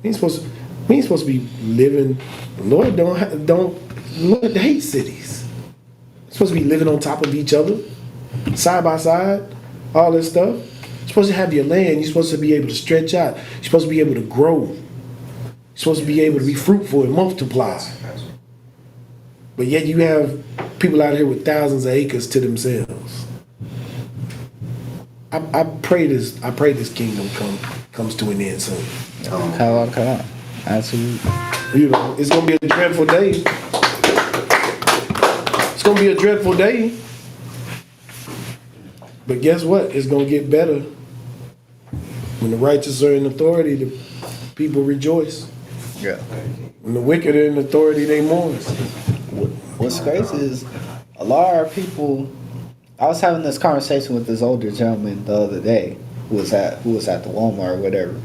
We ain't supposed to be living. Lord Lord hates cities. We're supposed to be living on top of each other, side by side, all this stuff. You're supposed to have your land. You're supposed to be able to stretch out. You're supposed to be able to grow. You're supposed to be able to be fruitful and multiply. But yet you have people out here with thousands of acres to themselves. I pray this kingdom comes to an end soon. Come on. Absolutely. You know, it's gonna be a dreadful day. It's gonna be a dreadful day. But guess what? It's gonna get better. When the righteous are in authority, the people rejoice. Yeah. When the wicked are in authority, they mourn. What's crazy is a lot of our people. I was having this conversation with this older gentleman the other day who was at the Walmart or whatever,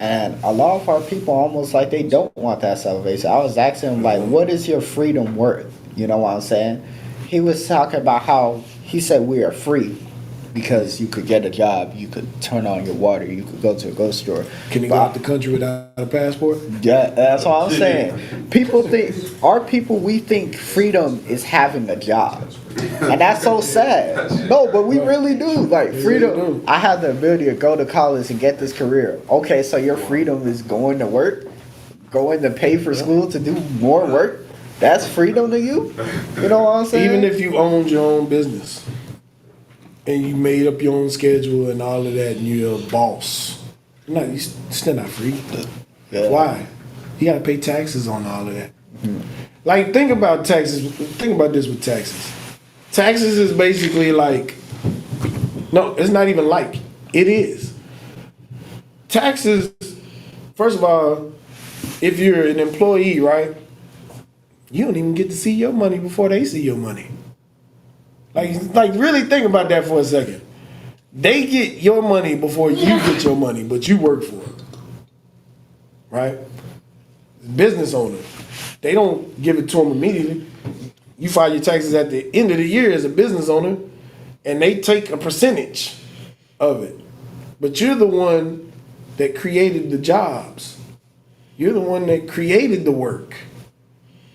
And a lot of our people almost like they don't want that salvation. I was asking him, like, what is your freedom worth? You know what I'm saying? He was talking about how he said we are free because you could get a job, you could turn on your water, you could go to a grocery store. Can you go out the country without a passport? Yeah, that's what I'm saying. People think, we think freedom is having a job. And that's so sad. No, but we really do. Like, freedom, I have the ability to go to college and get this career. Okay, so your freedom is going to work? Going to pay for school to do more work? That's freedom to you? You know what I'm saying? Even if you owned your own business and you made up your own schedule and all of that and you're a boss, you're still not free. Yeah. Why? You gotta pay taxes on all of that. Like, think about taxes. Think about this with taxes. Taxes is basically like, no, it's not even like, it is. Taxes, first of all, if you're an employee, right, you don't even get to see your money before they see your money. Like really think about that for a second. They get your money before you get your money, but you work for it. Right? Business owner. They don't give it to them immediately. You file your taxes at the end of the year as a business owner, and they take a percentage of it. But you're the one that created the jobs. You're the one that created the work.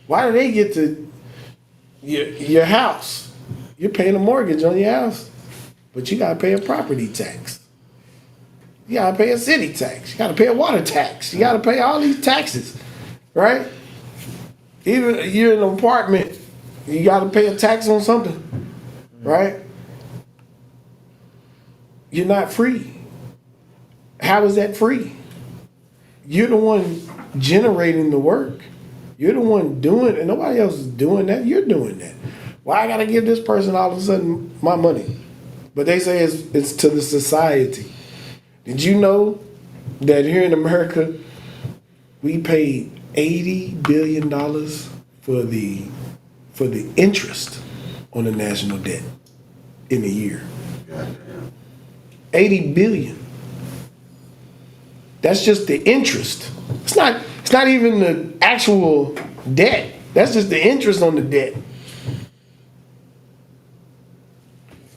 Why do they get to your house? You're paying a mortgage on your house, but you gotta pay a property tax. You gotta pay a city tax. You gotta pay a water tax. You gotta pay all these taxes, right? Even if you're in an apartment, you gotta pay a tax on something, right? You're not free. How is that free? You're the one generating the work. You're the one doing it, and nobody else is doing that. You're doing that. Why I gotta give this person all of a sudden my money? But they say it's to the society. Did you know that here in America, we paid $80 billion for the interest on the national debt in a year? $80 billion. That's just the interest. It's not even the actual debt. That's just the interest on the debt.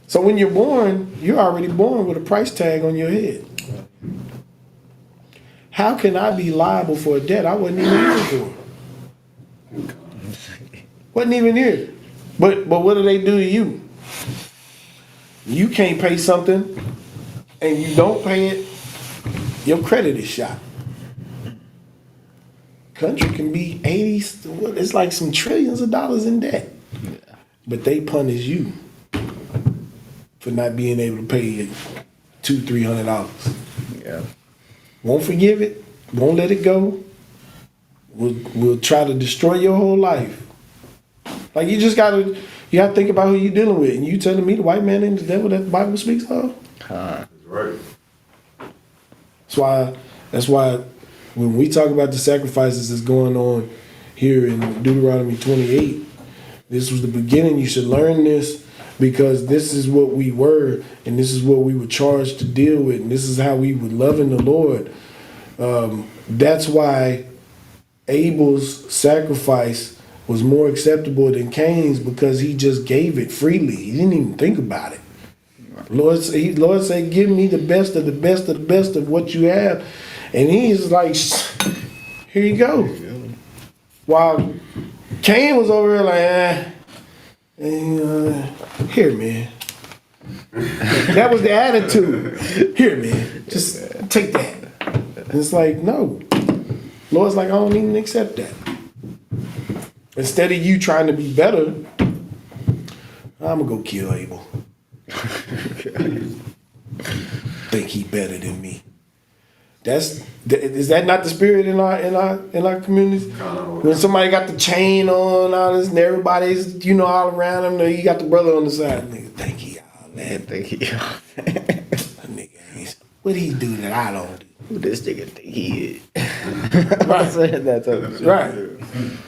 So when you're born, you're already born with a price tag on your head. How can I be liable for a debt I wasn't even here for? Wasn't even here. But what do they do to you? You can't pay something and you don't pay it, your credit is shot. Country can be 80, it's like some trillions of dollars in debt. But they punish you for not being able to pay $200-300. Yeah. Won't forgive it, won't let it go. We'll try to destroy your whole life. Like you gotta think about who you're dealing with. And you telling me the white man ain't the devil that the Bible speaks of? That's right. That's why when we talk about the sacrifices that's going on here in Deuteronomy 28, this was the beginning. You should learn this because this is what we were and this is what we were charged to deal with and this is how we were loving the Lord. That's why Abel's sacrifice was more acceptable than Cain's because he just gave it freely. He didn't even think about it. Lord said, give me the best of the best of the best of what you have. And he's like, here you go. While Cain was over there like, here, man. That was the attitude. Here, man. Just take that. And it's like, no. Lord's like, I don't even accept that. Instead of you trying to be better, I'm going to go kill Abel. Think he better than me. Is that not the spirit in our communities? When somebody got the chain on, all this, and everybody's all around him, you got the brother on the side. Nigga, think he all that. Nigga, what he do that I don't do? Who this nigga think he is? Right. Right.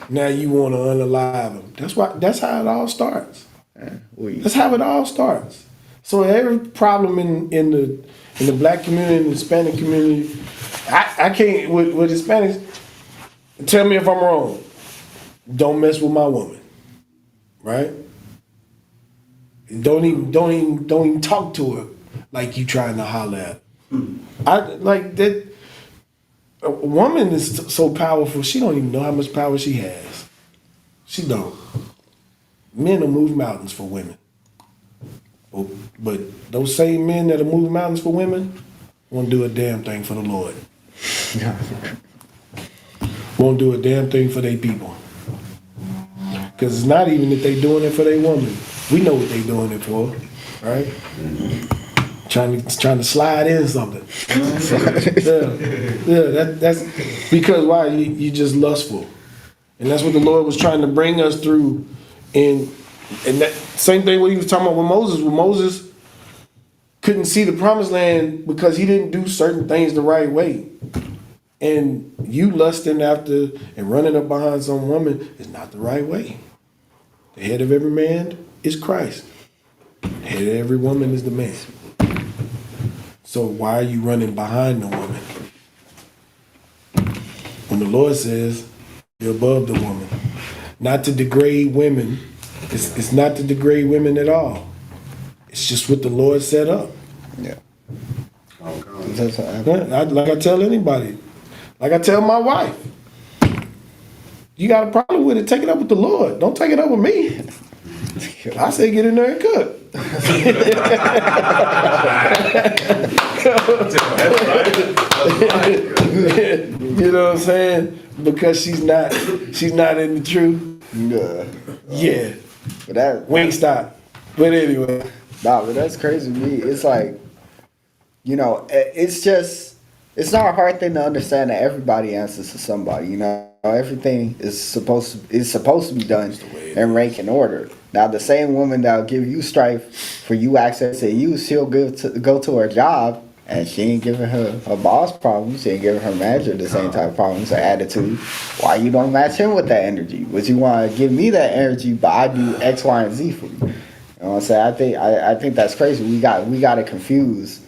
Now you want to unalive him. That's how it all starts. That's how it all starts. So every problem in the black community, in the Hispanic community, I can't with Hispanics. Tell me if I'm wrong. Don't mess with my woman, right? Don't even talk to her like you trying to holler at her. I like that. A woman is so powerful. She don't even know how much power she has. She don't. Men will move mountains for women, but those same men that will move mountains for women won't do a damn thing for the Lord. Won't do a damn thing for their people. Because it's not even that they doing it for their woman. We know what they doing it for, right? Trying to slide in something. That's because why? You just lustful. And that's what the Lord was trying to bring us through. And that same thing what he was talking about with Moses. When Moses couldn't see the promised land because he didn't do certain things the right way. And you lusting after and running up behind some woman is not the right way. The head of every man is Christ. The head of every woman is the man. So why are you running behind the woman? When the Lord says you're above the woman. Not to degrade women. It's not to degrade women at all. It's just what the Lord set up. Yeah. Like I tell anybody. Like I tell my wife. You got a problem with it, take it up with the Lord. Don't take it up with me. I say get in there and cook. You know what I'm saying? Because she's not in the truth. Yeah. But that Wingstop. But anyway. Nah, but that's crazy to me. It's like, you know, it's not a hard thing to understand that everybody answers to somebody, you know. Everything is supposed to be done in rank and order. Now, the same woman that'll give you strife for you accessing you, she'll go to her job and she ain't giving her boss problems. She ain't giving her manager the same type of problems or attitude. Why you don't match him with that energy? Would you want to give me that energy, but I do X, Y, and Z for you? You know what I'm saying? I think that's crazy. We got it confused.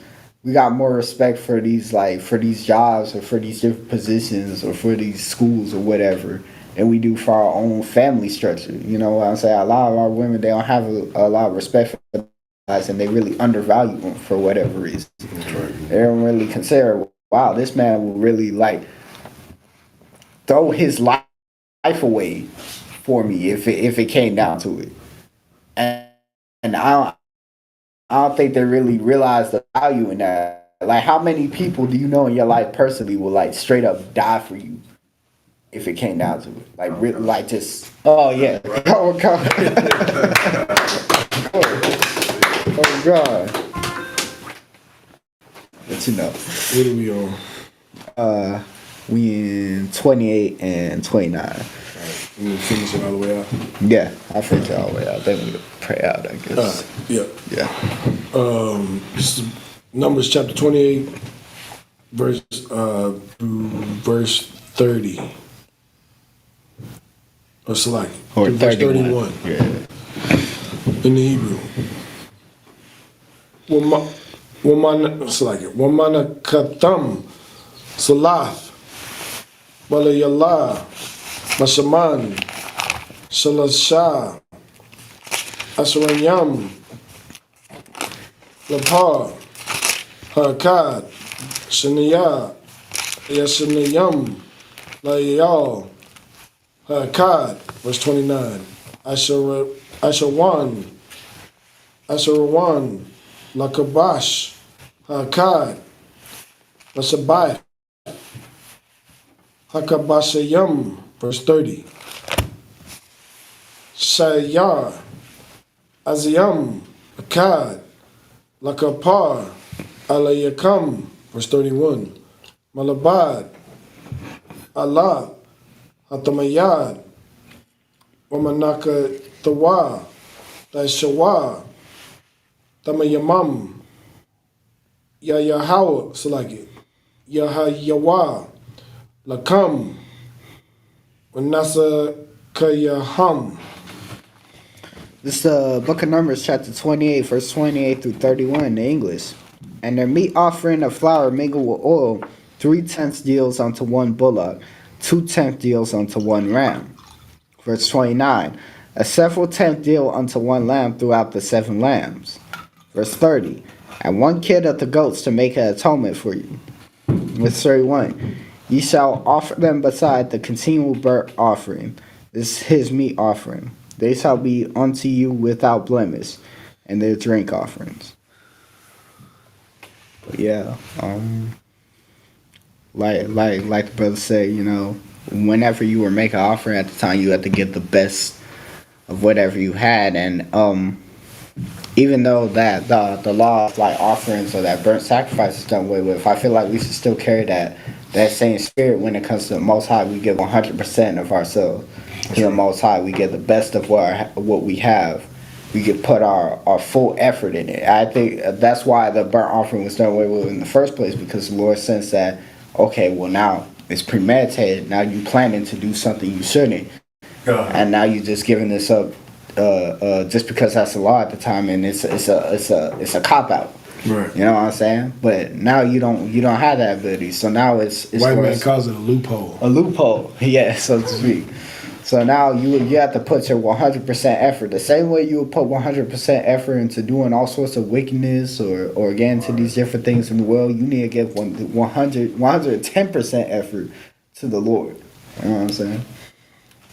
We got more respect for these jobs or for these different positions or for these schools or whatever than we do for our own family structure. You know what I'm saying? A lot of our women, they don't have a lot of respect for guys and they really undervalue them for whatever reason. They don't really consider, wow, this man will really like throw his life away for me if it came down to it. And I don't think they really realize the value in that. Like, how many people do you know in your life personally will like straight up die for you if it came down to it? Like, like just, oh yeah, oh God, oh God. But you know, what are we on? We in 28 and 29. All right, we need to finish it all the way out. Yeah, I'll finish it all the way out. Then we'll pray out, I guess. Yeah. This is Numbers chapter 28, verse 30. Or Salaki. Or verse 31. 31. Yeah. In the Hebrew. Wamana katam salaf walayallah mashaman shalasha asranyam lapar hakad shaniya yashanayam layal hakad. Verse 29. Asherwan Lakabash Hakad Lasabai Hakabashayam. Verse 30. Shayar Aziyam Akad Lakapar Alayakam. Verse 31. Malabad Allah Hatamayad Wamanaka Tawa Dashawa Tamayamam Yayahawa Salaki Yahayawa Lakam Wanasa Kayaham. This is Book of Numbers, chapter 28, verse 28 through 31 in English. And their meat offering of flour mingled with oil 3/10 deals unto one bullock, 2/10 deals unto one ram. Verse 29, a several tenth deal unto one lamb throughout the 7 lambs. Verse 30, and 1 kid of the goats to make an atonement for you. Verse 31, ye shall offer them beside the continual burnt offering, this his meat offering. They shall be unto you without blemish, and their drink offerings. But yeah, like the brother said, you know, whenever you were making an offering at the time, you had to get the best of whatever you had, and even though that the law of like offerings or that burnt sacrifice is done away with, I feel like we should still carry that same spirit when it comes to the Most High. We give 100% of ourselves. Here, Most High, we get the best of what we have. We could put our full effort in it. I think that's why the burnt offering was done away with in the first place, because the Lord sensed that, okay, well now it's premeditated. Now you planning to do something you shouldn't, and now you just giving this up just because that's the law at the time, and it's a cop out. Right. You know what I'm saying? But now you don't have that ability. So now it's white man calls it a loophole. A loophole, yeah, so to speak. So now you have to put your 100% effort. The same way you would put 100% effort into doing all sorts of wickedness or getting to these different things in the world, you need to give 110% effort to the Lord. You know what I'm saying?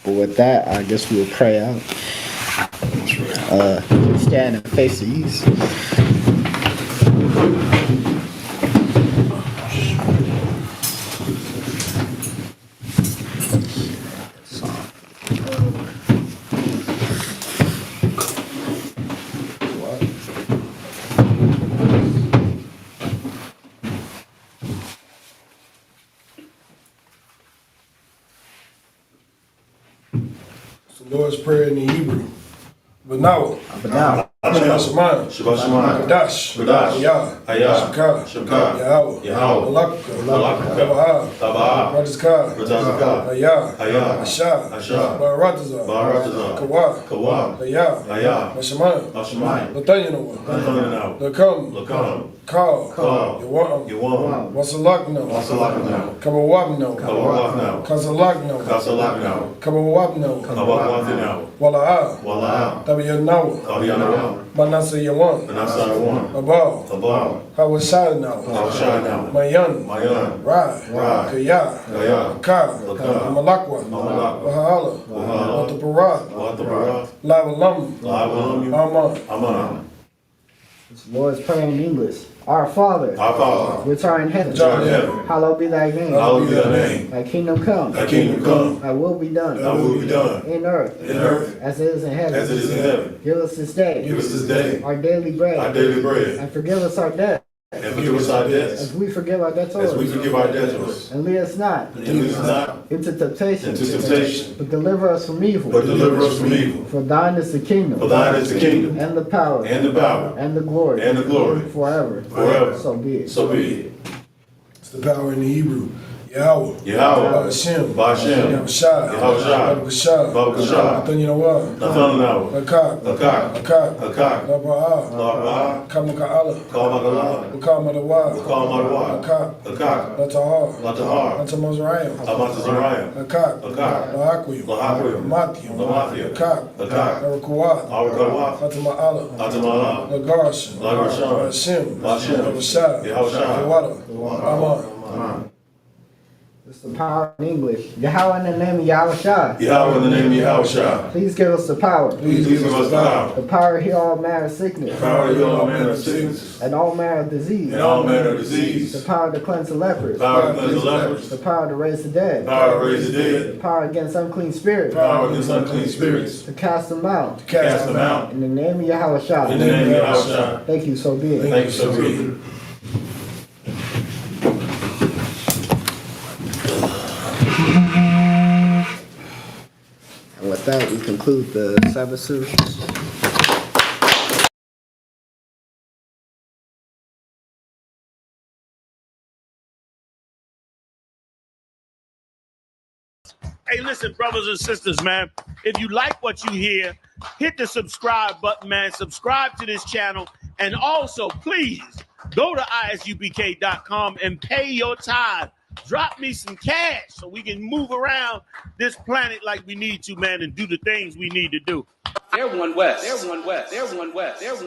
But with that, I guess we'll pray out. Stand and face the east. Lord's Prayer in the Hebrew. But now, Shabbat Shema, Kadash, Hayah, Shukah, Yahweh, Malakka, Tabah, Ratazkah, Hayah, Asha, Baratazah, Kawa, Hayah, Mashamayim, Latanyanawa, Lakam, Kal, Yawam, Wasalakno, Kamawabno, Kazalakno, Kamawabno, Wala'ah, Tabiyanawa, Manasa Yawan, Abal, Hawashadno, Mayan, Ra, Kaya, Ka, Malakwa, Wahala, Wataparat, Lavalam, Aman. It's Lord's Prayer in English. Our Father, which art in heaven, hallowed be thy name. Thy kingdom come. Thy will be done. In earth, as it is in heaven. Give us this day. Our daily bread. And forgive us our debts. As we forgive our debtors. And lead us not into temptation. But deliver us from evil. For thine is the kingdom. And the power. And the glory. Forever. So be it. It's the power in the Hebrew. Yahweh, Hashem, Yahushua, Babakashah, Nathanawa, Akak, Laba'ah, Kamaka'ala, Kamadawa, Akak, Latahar, Atamazariah, Akak, Lahakwim, Matthew, Akak, Arakawat, Atama'ala, Lagarsh, Hashem, Yahushua, Aman. It's the power in English. Yahweh in the name of Yahushua. Yahweh in the name of Yahushua. Please give us the power. The power to heal all manner of sickness. And all manner of disease. The power to cleanse the lepers. The power to raise the dead. The power against unclean spirits. To cast them out. In the name of Yahushua. Thank you, so be it. And with that, we conclude the Sabbath service. Hey, listen, brothers and sisters, man. If you like what you hear, hit the subscribe button, man. Subscribe to this channel. And also, please Go to ISUPK.com and pay your tithe. Drop me some cash so we can move around this planet like we need to, man, and do the things we need to do. They're one west. They're one west. They're one west. They're one.